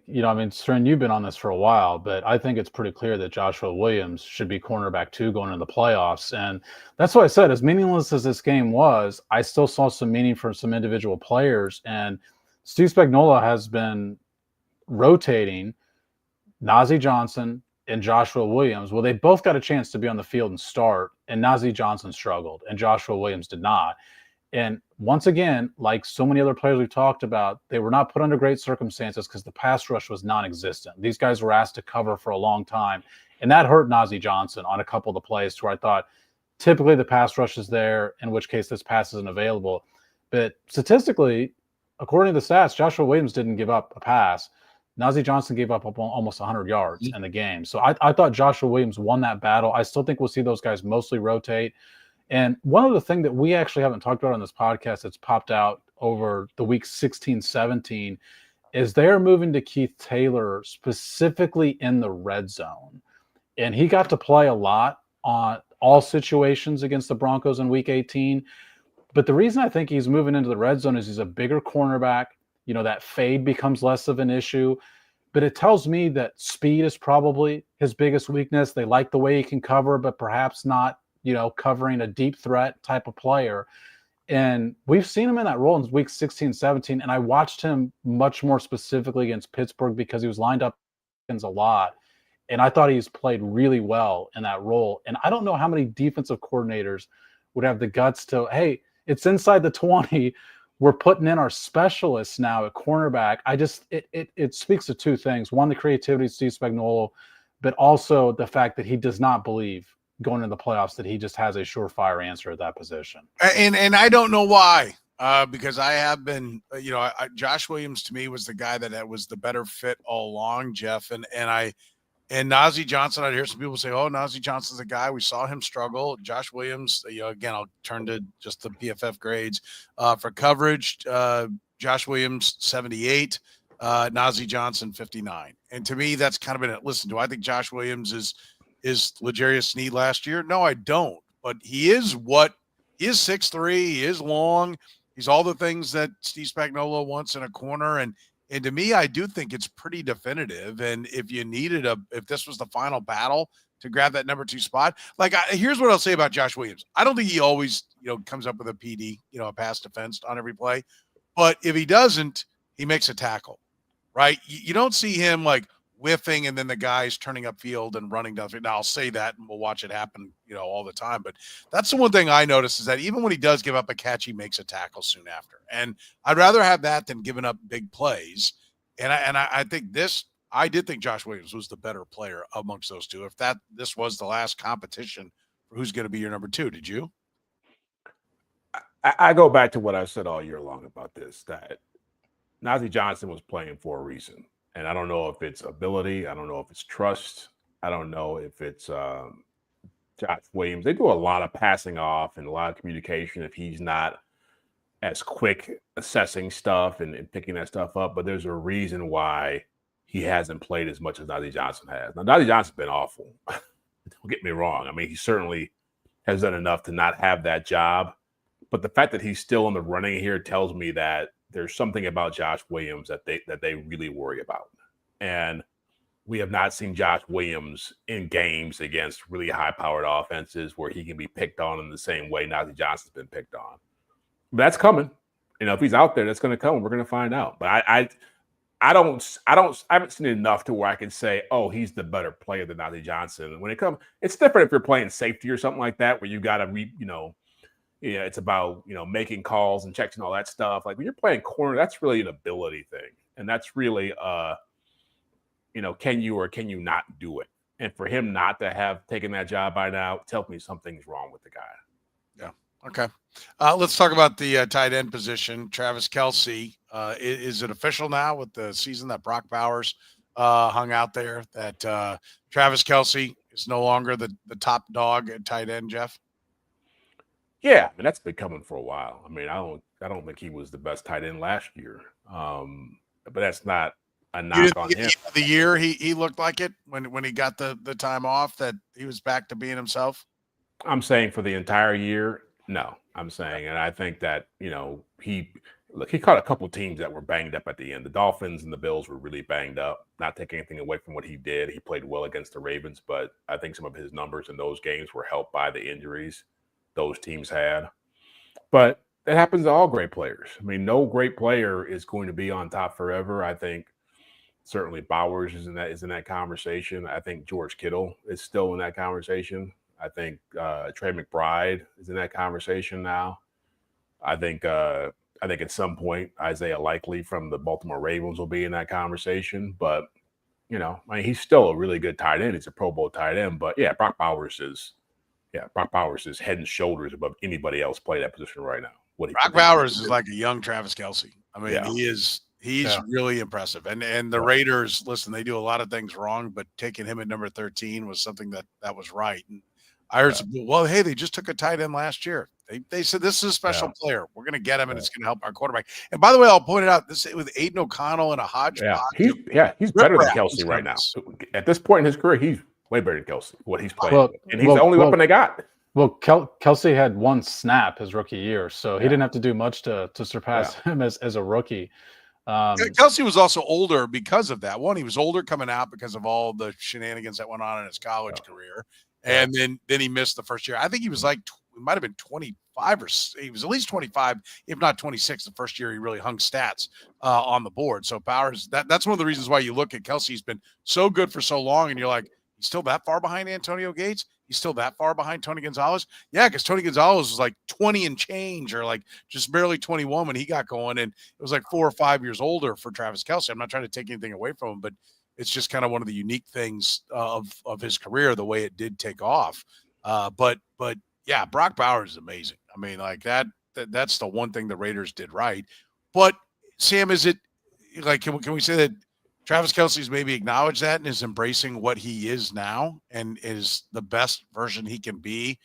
Soren, you've been on this for a while, but I think it's pretty clear that Joshua Williams should be cornerback 2 going into the playoffs. And that's what I said. As meaningless as this game was, I still saw some meaning from some individual players. And Steve Spagnuolo has been rotating Nazeeh Johnson and Joshua Williams. Well, they both got a chance to be on the field and start, and Nazeeh Johnson struggled, and Joshua Williams did not. And once again, like so many other players we've talked about, they were not put under great circumstances because the pass rush was non-existent. These guys were asked to cover for a long time, and that hurt Nazeeh Johnson on a couple of the plays where I thought typically the pass rush is there, in which case this pass isn't available. But statistically, according to the stats, Joshua Williams didn't give up a pass. Nazeeh Johnson gave up almost 100 yards in the game. So I thought Joshua Williams won that battle. I still think we'll see those guys mostly rotate. And one of the things that we actually haven't talked about on this podcast that's popped out over the week 16, 17 is they're moving to Keith Taylor specifically in the red zone. And he got to play a lot on all situations against the Broncos in week 18. But the reason I think he's moving into the red zone is he's a bigger cornerback. That fade becomes less of an issue, but it tells me that speed is probably his biggest weakness. They like the way he can cover, but perhaps not, covering a deep threat type of player. And we've seen him in that role in week 16, 17. And I watched him much more specifically against Pittsburgh because he was lined up a lot. And I thought he's played really well in that role. And I don't know how many defensive coordinators would have the guts to, hey, it's inside the 20. We're putting in our specialists now at cornerback. It speaks to 2 things. One, the creativity of Steve Spagnuolo, but also the fact that he does not believe going into the playoffs that he just has a surefire answer at that position. And I don't know why, because I have been, Josh Williams to me was the guy that was the better fit all along, Jeff. And Nazeeh Johnson, I'd hear some people say, oh, Nazeeh Johnson's a guy. We saw him struggle. Josh Williams, again, I'll turn to just the PFF grades. For coverage, Josh Williams, 78. Nazeeh Johnson, 59. And to me, that's kind of been it. Listen, do I think Josh Williams is L'Jarius Sneed last year? No, I don't. But he is 6'3". He is long. He's all the things that Steve Spagnuolo wants in a corner. And to me, I do think it's pretty definitive. And if you needed if this was the final battle to grab that number 2 spot, here's what I'll say about Josh Williams. I don't think he always, comes up with a PD, a pass defense on every play. But if he doesn't, he makes a tackle, right? You don't see him whiffing and then the guy's turning upfield and running down. Now I'll say that and we'll watch it happen, all the time. But that's the one thing I noticed is that even when he does give up a catch, he makes a tackle soon after. And I'd rather have that than giving up big plays. And I think I did think Josh Williams was the better player amongst those 2. If this was the last competition for who's going to be your number 2, did you? I go back to what I said all year long about this, that Nazeeh Johnson was playing for a reason. And I don't know if it's ability. I don't know if it's trust. I don't know if it's Josh Williams. They do a lot of passing off and a lot of communication if he's not as quick assessing stuff and picking that stuff up. But there's a reason why he hasn't played as much as Nazeeh Johnson has. Now, Nazeeh Johnson's been awful. Don't get me wrong. I mean, he certainly has done enough to not have that job. But the fact that he's still in the running here tells me that there's something about Josh Williams that they really worry about. And we have not seen Josh Williams in games against really high-powered offenses where he can be picked on in the same way Nazeeh Johnson's been picked on. But that's coming. If he's out there, that's going to come. We're going to find out. But I haven't seen enough to where I can say, oh, he's the better player than Najee Johnson. When it comes, it's different if you're playing safety or something like that, where you got to it's about, making calls and checks and all that stuff. Like when you're playing corner, that's really an ability thing. And that's really, can you or can you not do it? And for him not to have taken that job by now tells me something's wrong with the guy. Yeah. Okay. Let's talk about the tight end position. Travis Kelce. Is it official now with the season that Brock Bowers hung out there that Travis Kelce is no longer the top dog at tight end, Jeff? Yeah, I mean, that's been coming for a while. I mean, I don't think he was the best tight end last year. But that's not a knock on him. The year he looked like it when he got the time off, that he was back to being himself. I'm saying for the entire year, no. I'm saying, and I think that he caught a couple of teams that were banged up at the end. The Dolphins and the Bills were really banged up. Not taking anything away from what he did. He played well against the Ravens, but I think some of his numbers in those games were helped by the injuries those teams had. But it happens to all great players. I mean, no great player is going to be on top forever. I think certainly Bowers is in that conversation. I think George Kittle is still in that conversation. I think Trey McBride is in that conversation now. I think at some point Isaiah Likely from the Baltimore Ravens will be in that conversation. But I mean, he's still a really good tight end. He's a Pro Bowl tight end. But yeah, Brock Bowers is head and shoulders above anybody else playing that position right now. Brock Bowers is like a young Travis Kelce. I mean, he's really impressive. And the Raiders, listen, they do a lot of things wrong, but taking him at number 13 was something that was right. And I heard hey, they just took a tight end last year. They said this is a special player. We're going to get him, and it's going to help our quarterback. And by the way, I'll point it out, this with Aiden O'Connell and a hodgepodge. He's better than Kelce right now. At this point in his career, he's way better than Kelce, what he's playing. And he's the only weapon they got. Well, Kelce had one snap his rookie year, so he didn't have to do much to surpass him as a rookie. Kelce was also older because of that. One, he was older coming out because of all the shenanigans that went on in his college career. And then he missed the first year. I think he was he might have been 25 or he was at least 25, if not 26, the first year he really hung stats on the board. So Bowers, that's one of the reasons why you look at Kelce. He's been so good for so long, and you're like, he's still that far behind Antonio Gates? He's still that far behind Tony Gonzalez? Yeah, because Tony Gonzalez was like 20 and change, or like just barely 21 when he got going, and it was like 4 or 5 years older for Travis Kelce. I'm not trying to take anything away from him, but it's just kind of one of the unique things of his career, the way it did take off. But yeah, Brock Bowers is amazing. I mean, like that's the one thing the Raiders did right. But Sam, is it like, can we say that Travis Kelce's maybe acknowledged that and is embracing what he is now and is the best version he can be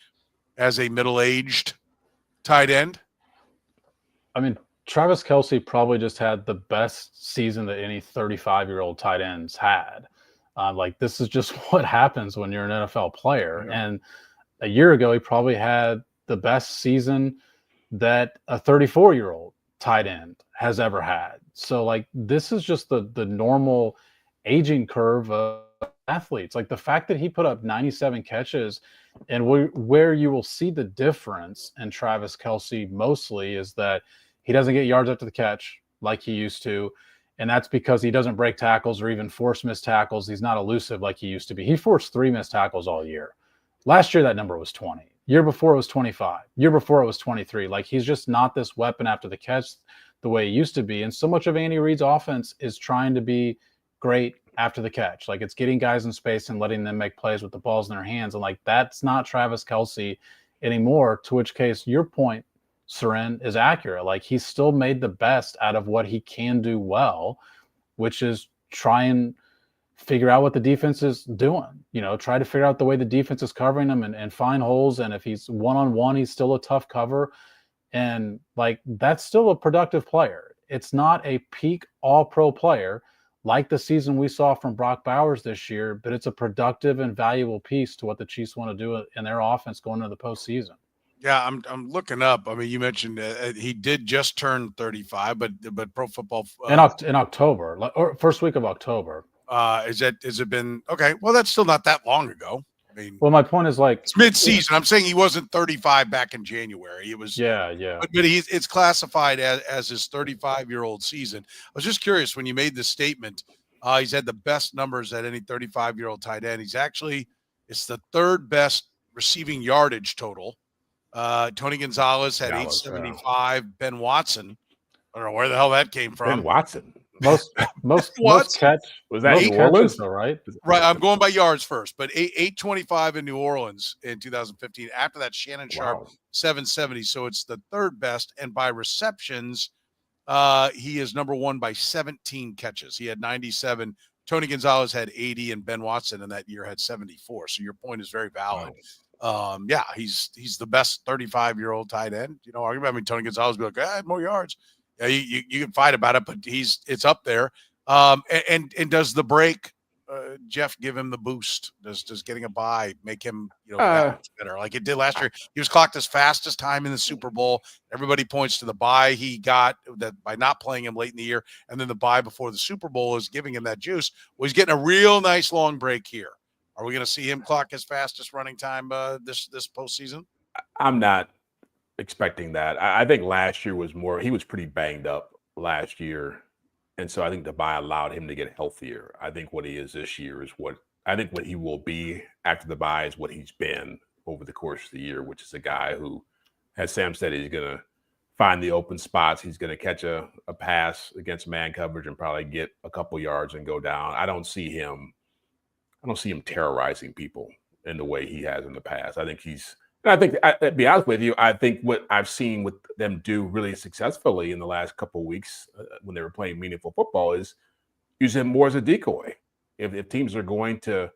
as a middle-aged tight end? I mean, Travis Kelce probably just had the best season that any 35-year-old tight ends had. This is just what happens when you're an NFL player. Yeah. And a year ago, he probably had the best season that a 34-year-old tight end has ever had. So this is just the normal aging curve of athletes. Like the fact that he put up 97 catches, and where you will see the difference in Travis Kelce mostly is that he doesn't get yards after the catch like he used to. And that's because he doesn't break tackles or even force missed tackles. He's not elusive like he used to be. He forced 3 missed tackles all year. Last year, that number was 20. Year before, it was 25. Year before, it was 23. He's just not this weapon after the catch the way he used to be. And so much of Andy Reid's offense is trying to be great after the catch. It's getting guys in space and letting them make plays with the balls in their hands. And that's not Travis Kelce anymore, to which case your point, Soren, is accurate. He's still made the best out of what he can do well, which is try and figure out what the defense is doing. Try to figure out the way the defense is covering him and find holes. And if he's one-on-one, he's still a tough cover. And that's still a productive player. It's not a peak all-pro player like the season we saw from Brock Bowers this year, but it's a productive and valuable piece to what the Chiefs want to do in their offense going into the postseason. Yeah, I'm looking up. I mean, you mentioned he did just turn 35, but Pro Football in October, or first week of October. Has it been okay? Well, that's still not that long ago. I mean, Well, my point is like it's mid-season. I'm saying he wasn't 35 back in January. It was yeah. but it's classified as his 35-year-old season. I was just curious when you made this statement. He's had the best numbers at any 35-year-old tight end. It's the third best receiving yardage total. Tony Gonzalez had 875. Ben Watson, I don't know where the hell that came from. Ben Watson. Most catch was that New Orleans, though, right? Right, I'm going by yards first, but 825 in New Orleans in 2015. After that, Shannon Sharp 770. So it's the third best, and by receptions, he is number one by 17 catches. He had 97. Tony Gonzalez had 80, and Ben Watson in that year had 74. So your point is very valid. Wow. He's the best 35-year-old tight end. You know, I mean, Tony Gonzalez would be like, I had more yards. Yeah, you can fight about it, but it's up there. And does the break, Jeff, give him the boost? Does getting a bye make him better like it did last year? He was clocked his fastest time in the Super Bowl. Everybody points to the bye he got that by not playing him late in the year, and then the bye before the Super Bowl is giving him that juice. Well, he's getting a real nice long break here. Are we going to see him clock his fastest running time this postseason? I'm not expecting that. I think last year was more, he was pretty banged up last year. And so I think the bye allowed him to get healthier. I think what he is this year is what he will be after the bye is what he's been over the course of the year, which is a guy who, as Sam said, he's going to find the open spots. He's going to catch a pass against man coverage and probably get a couple yards and go down. I don't see him terrorizing people in the way he has in the past. To be honest with you, I think what I've seen with them do really successfully in the last couple of weeks when they were playing meaningful football is use him more as a decoy. If teams are going to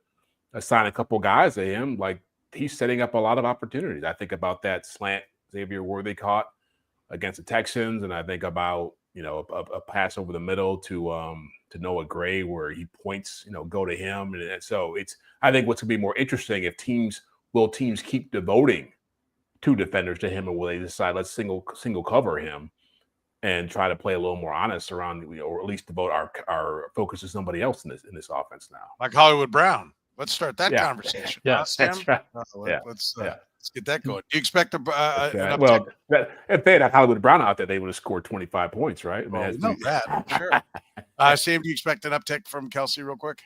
assign a couple guys to him, like he's setting up a lot of opportunities. I think about that slant Xavier Worthy caught against the Texans, and I think about a pass over the middle to Noah Gray where he points, go to him, and so I think what's going to be more interesting if teams keep devoting two defenders to him, or will they decide let's single cover him and try to play a little more honest around, or at least devote our focus to somebody else in this offense now, like Hollywood Brown. Let's start that conversation. Yeah, that's right. Let's get that going. Do you expect an uptick? Well, if they had Hollywood Brown out there, they would have scored 25 points, right? Sure. Sam, do you expect an uptick from Kelce real quick?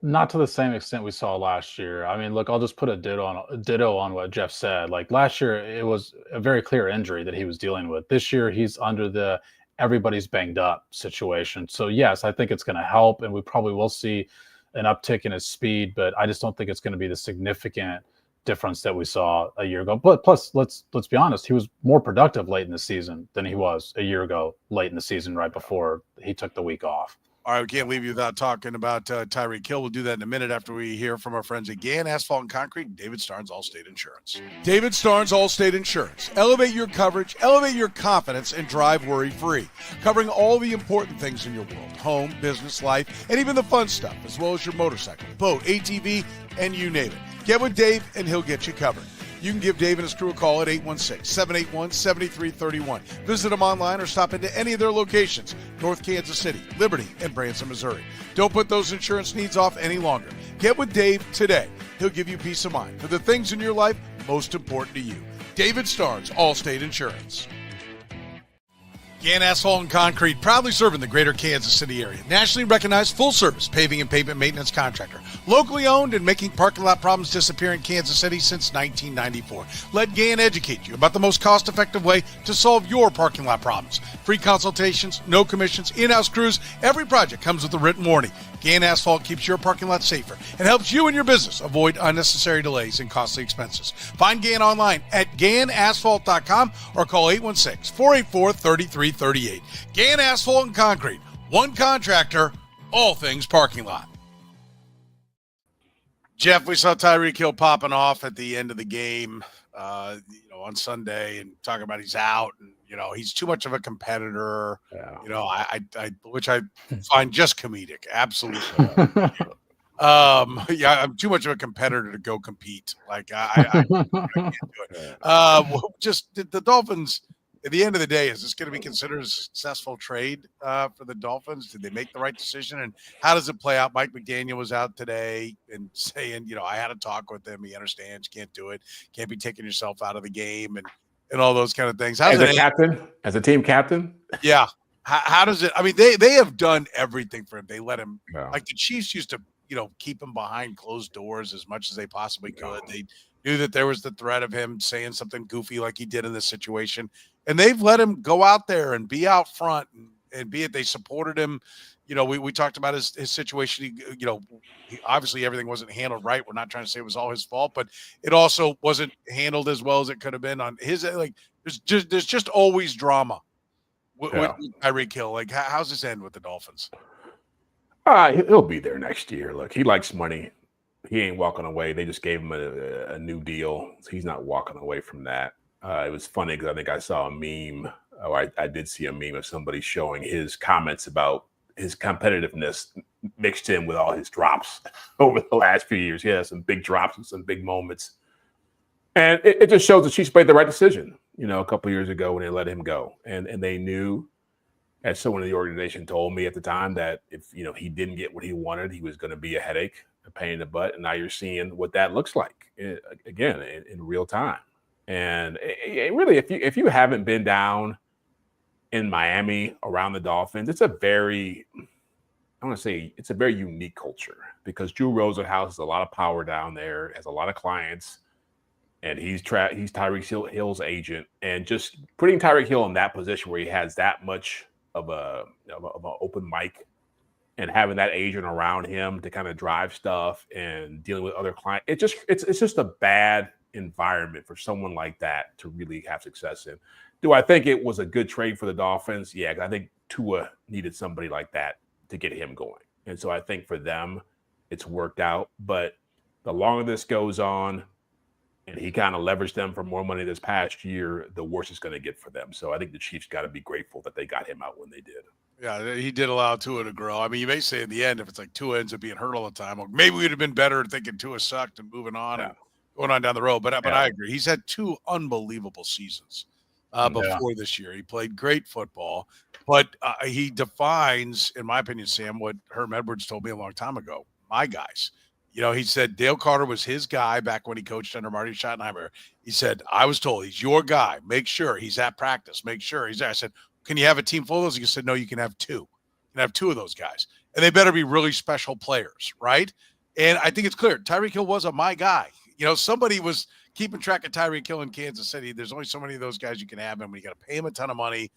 Not to the same extent we saw last year. I mean, look, I'll just put a ditto on what Jeff said. Like last year, it was a very clear injury that he was dealing with. This year, he's under the everybody's banged up situation. So yes, I think it's going to help, and we probably will see an uptick in his speed, but I just don't think it's going to be the significant difference that we saw a year ago. But plus, let's be honest, he was more productive late in the season than he was a year ago late in the season, right before he took the week off. All right, we can't leave you without talking about Tyreek Hill. We'll do that in a minute after we hear from our friends at Gann Asphalt and Concrete and David Starnes Allstate Insurance. David Starnes Allstate Insurance. Elevate your coverage, elevate your confidence, and drive worry-free. Covering all the important things in your world: home, business, life, and even the fun stuff, as well as your motorcycle, boat, ATV, and you name it. Get with Dave, and he'll get you covered. You can give Dave and his crew a call at 816-781-7331. Visit them online or stop into any of their locations: North Kansas City, Liberty, and Branson, Missouri. Don't put those insurance needs off any longer. Get with Dave today. He'll give you peace of mind for the things in your life most important to you. David Starnes, Allstate Insurance. Gann Asphalt and Concrete, proudly serving the greater Kansas City area. Nationally recognized full-service paving and pavement maintenance contractor. Locally owned and making parking lot problems disappear in Kansas City since 1994. Let Gann educate you about the most cost-effective way to solve your parking lot problems. Free consultations, no commissions, in-house crews. Every project comes with a written warning. Gann Asphalt keeps your parking lot safer and helps you and your business avoid unnecessary delays and costly expenses. Find Gann online at GannAsphalt.com or call 816-484-3338. Gann Asphalt and Concrete. One contractor, all things parking lot. Jeff, we saw Tyreek Hill popping off at the end of the game, on Sunday, and talking about he's out, and he's too much of a competitor. Yeah. Which I find just comedic. Absolutely. I'm too much of a competitor to go compete. Like I can't do it. Just the Dolphins. at the end of the day, is this going to be considered a successful trade for the Dolphins? Did they make the right decision? And how does it play out? Mike McDaniel was out today and saying, I had a talk with him. He understands you can't do it. Can't be taking yourself out of the game and all those kind of things. As a team captain? Yeah. How does it? I mean, they have done everything for him. They let him, like the Chiefs used to, keep him behind closed doors as much as they possibly could. They knew that there was the threat of him saying something goofy like he did in this situation. And they've let him go out there and be out front and be it. They supported him. We talked about his situation. Obviously everything wasn't handled right. We're not trying to say it was all his fault, but it also wasn't handled as well as it could have been on his. Like there's just always drama with Tyreek Hill. Like how's this end with the Dolphins? He'll be there next year. Look, he likes money. He ain't walking away. They just gave him a new deal. So he's not walking away from that. It was funny because I think I saw a meme, or I did see a meme of somebody showing his comments about his competitiveness mixed in with all his drops over the last few years. He had some big drops and some big moments. And it just shows that Chiefs made the right decision, a couple of years ago when they let him go. And they knew, as someone in the organization told me at the time, that if, he didn't get what he wanted, he was going to be a headache, a pain in the butt. And now you're seeing what that looks like, again, in real time. And really, if you haven't been down in Miami around the Dolphins, it's a very unique culture because Drew Rosenhaus has a lot of power down there, has a lot of clients, and he's Tyreek Hill's agent. And just putting Tyreek Hill in that position where he has that much of an open mic and having that agent around him to kind of drive stuff and dealing with other clients, it's just a bad environment for someone like that to really have success in. Do I think it was a good trade for the Dolphins? Yeah, I think Tua needed somebody like that to get him going. And so I think for them, it's worked out. But the longer this goes on, and he kind of leveraged them for more money this past year, the worse it's going to get for them. So I think the Chiefs got to be grateful that they got him out when they did. Yeah, he did allow Tua to grow. I mean, you may say in the end, if it's like Tua ends up being hurt all the time, or maybe we'd have been better thinking Tua sucked and moving on and going on down the road. But I agree. He's had 2 unbelievable seasons before this year. He played great football, but he defines, in my opinion, Sam, what Herm Edwards told me a long time ago, my guys. He said Dale Carter was his guy back when he coached under Marty Schottenheimer. He said, I was told he's your guy. Make sure he's at practice. Make sure he's there. I said, can you have a team full of those? He said, no, you can have 2. You can have 2 of those guys. And they better be really special players, right? And I think it's clear. Tyreek Hill was my guy. Somebody was keeping track of Tyreek Hill in Kansas City. There's only so many of those guys you can have, and when you got to pay him a ton of money.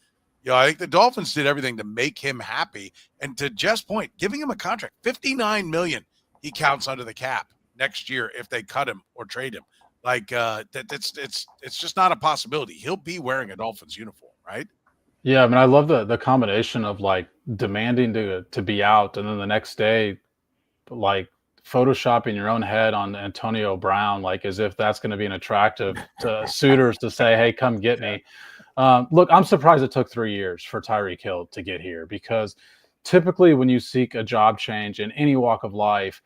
I think the Dolphins did everything to make him happy. And to Jeff's point, giving him a contract, $59 million, he counts under the cap next year if they cut him or trade him. Like it's just not a possibility. He'll be wearing a Dolphins uniform, right? Yeah, I mean, I love the combination of like demanding to be out, and then the next day, like photoshopping your own head on Antonio Brown, like as if that's going to be an attractive to suitors to say, hey, come get me. Look, I'm surprised it took 3 years for Tyreek Hill to get here, because typically when you seek a job change in any walk of life,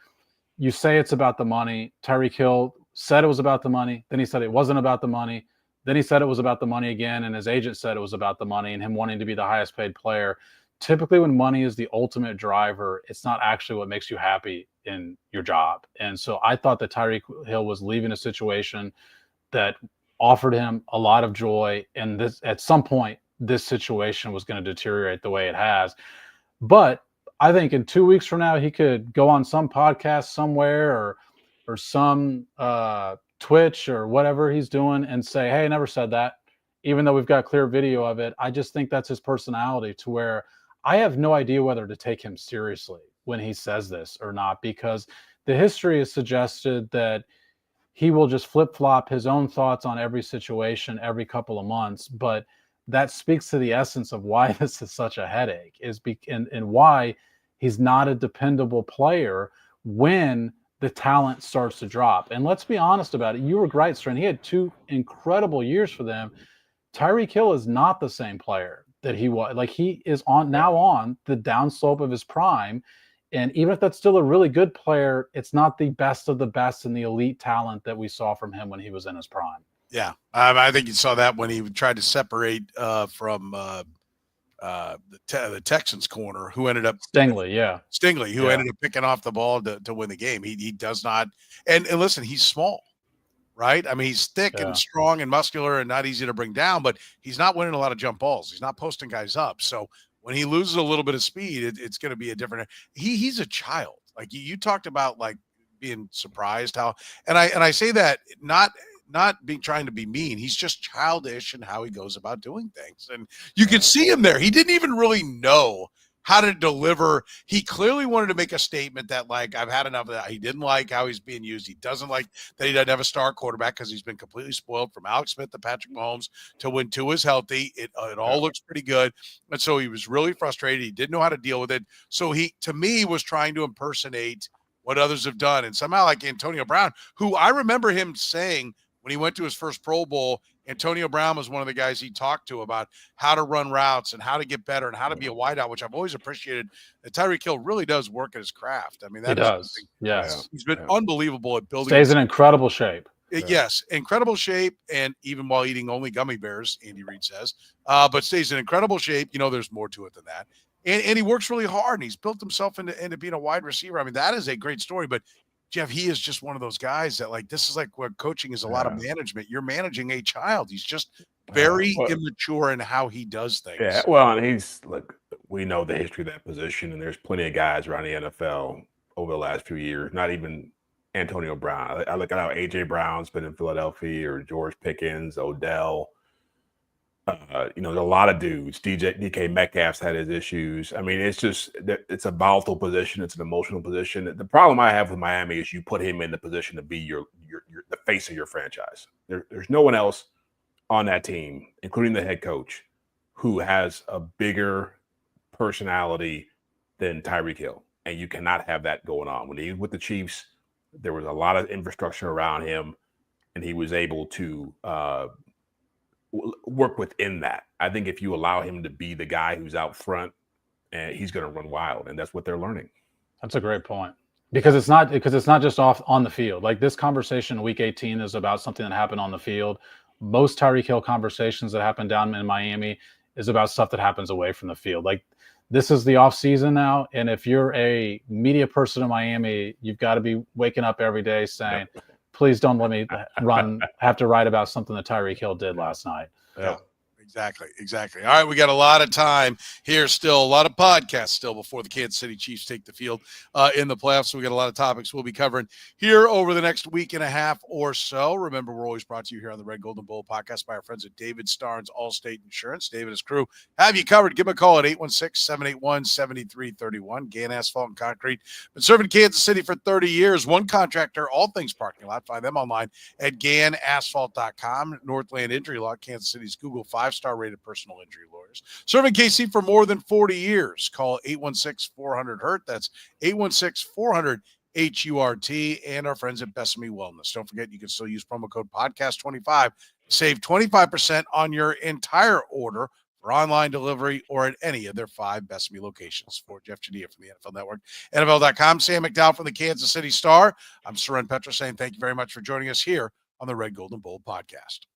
you say it's about the money. Tyreek Hill said it was about the money. Then he said it wasn't about the money. Then he said it was about the money again, and his agent said it was about the money and him wanting to be the highest paid player. Typically when money is the ultimate driver, it's not actually what makes you happy in your job. And so I thought that Tyreek Hill was leaving a situation that offered him a lot of joy. And this, at some point, this situation was going to deteriorate the way it has. But I think in 2 weeks from now, he could go on some podcast somewhere or some Twitch or whatever he's doing and say, hey, I never said that, even though we've got clear video of it. I just think that's his personality, to where I have no idea whether to take him seriously when he says this or not, because the history has suggested that he will just flip-flop his own thoughts on every situation every couple of months. But that speaks to the essence of why this is such a headache, and why he's not a dependable player when the talent starts to drop. And let's be honest about it. You were right, Soren. He had 2 incredible years for them. Tyreek Hill is not the same player that he was. Like, he is on the downslope of his prime. And even if that's still a really good player, it's not the best of the best and the elite talent that we saw from him when he was in his prime. Yeah, I think you saw that when he tried to separate from the Texans corner, who ended up Stingley, who ended up picking off the ball to win the game. He does not, and listen, he's small, right? I mean, he's thick and strong and muscular and not easy to bring down, but he's not winning a lot of jump balls. He's not posting guys up. So when he loses a little bit of speed, it's going to be a different. He's a child. Like you talked about, like being surprised how, and I say that not being trying to be mean. He's just childish in how he goes about doing things. And you could see him there. He didn't even really know how to deliver. He clearly wanted to make a statement that, like, I've had enough of that. He didn't like how he's being used. He doesn't like that he doesn't have a star quarterback because he's been completely spoiled from Alex Smith to Patrick Mahomes to when Tua is healthy. It all looks pretty good. And so he was really frustrated. He didn't know how to deal with it. So he, to me, was trying to impersonate what others have done. And somehow, like Antonio Brown, who I remember him saying when he went to his first Pro Bowl, Antonio Brown was one of the guys he talked to about how to run routes and how to get better and how to be a wideout, which I've always appreciated. That Tyreek Hill really does work at his craft. I mean, that he does. Yes. He's been unbelievable at building. Stays in incredible shape. Yes, incredible shape, and even while eating only gummy bears, Andy Reid says, but stays in incredible shape. You know, there's more to it than that. And he works really hard, and he's built himself into being a wide receiver. I mean, that is a great story, but Jeff, he is just one of those guys that, like, this is like what coaching is a lot of management. You're managing a child. He's just very immature in how he does things. Yeah, well, and he's, look, we know the history of that position, and there's plenty of guys around the NFL over the last few years, not even Antonio Brown. I look at how A.J. Brown's been in Philadelphia, or George Pickens, Odell. There's a lot of dudes. DK Metcalf's had his issues. I mean, it's a volatile position. It's an emotional position. The problem I have with Miami is you put him in the position to be the face of your franchise. There's no one else on that team, including the head coach, who has a bigger personality than Tyreek Hill. And you cannot have that going on. When he was with the Chiefs, there was a lot of infrastructure around him, and he was able to work within that. I think if you allow him to be the guy who's out front, and he's going to run wild, and that's what they're learning. That's a great point, because it's not just off on the field. Like, this conversation in Week 18 is about something that happened on the field. Most Tyreek Hill conversations that happen down in Miami is about stuff that happens away from the field. Like, this is the off season now, and if you're a media person in Miami, you've got to be waking up every day saying, please don't let me have to write about something that Tyreek Hill did last night. Yeah, exactly. All right, we got a lot of time here still, a lot of podcasts still before the Kansas City Chiefs take the field in the playoffs. So we got a lot of topics we'll be covering here over the next week and a half or so. Remember, we're always brought to you here on the Red, Gold, and Bold podcast by our friends at David Starnes Allstate Insurance. David and his crew have you covered. Give them a call at 816-781-7331. Gann Asphalt and Concrete. Been serving Kansas City for 30 years. One contractor, all things parking lot. Find them online at GannAsphalt.com. Northland Injury Law, Kansas City's Google 5-star rated personal injury lawyers. Serving KC for more than 40 years. Call 816-400-HURT. That's 816-400-HURT. And our friends at Besame Wellness. Don't forget, you can still use promo code podcast25 to save 25% on your entire order for online delivery or at any of their 5 Besame locations. For Jeff Chadiha from the NFL Network, NFL.com, Sam McDowell from the Kansas City Star. I'm Soren Petro saying thank you very much for joining us here on the Red, Gold, and Bold podcast.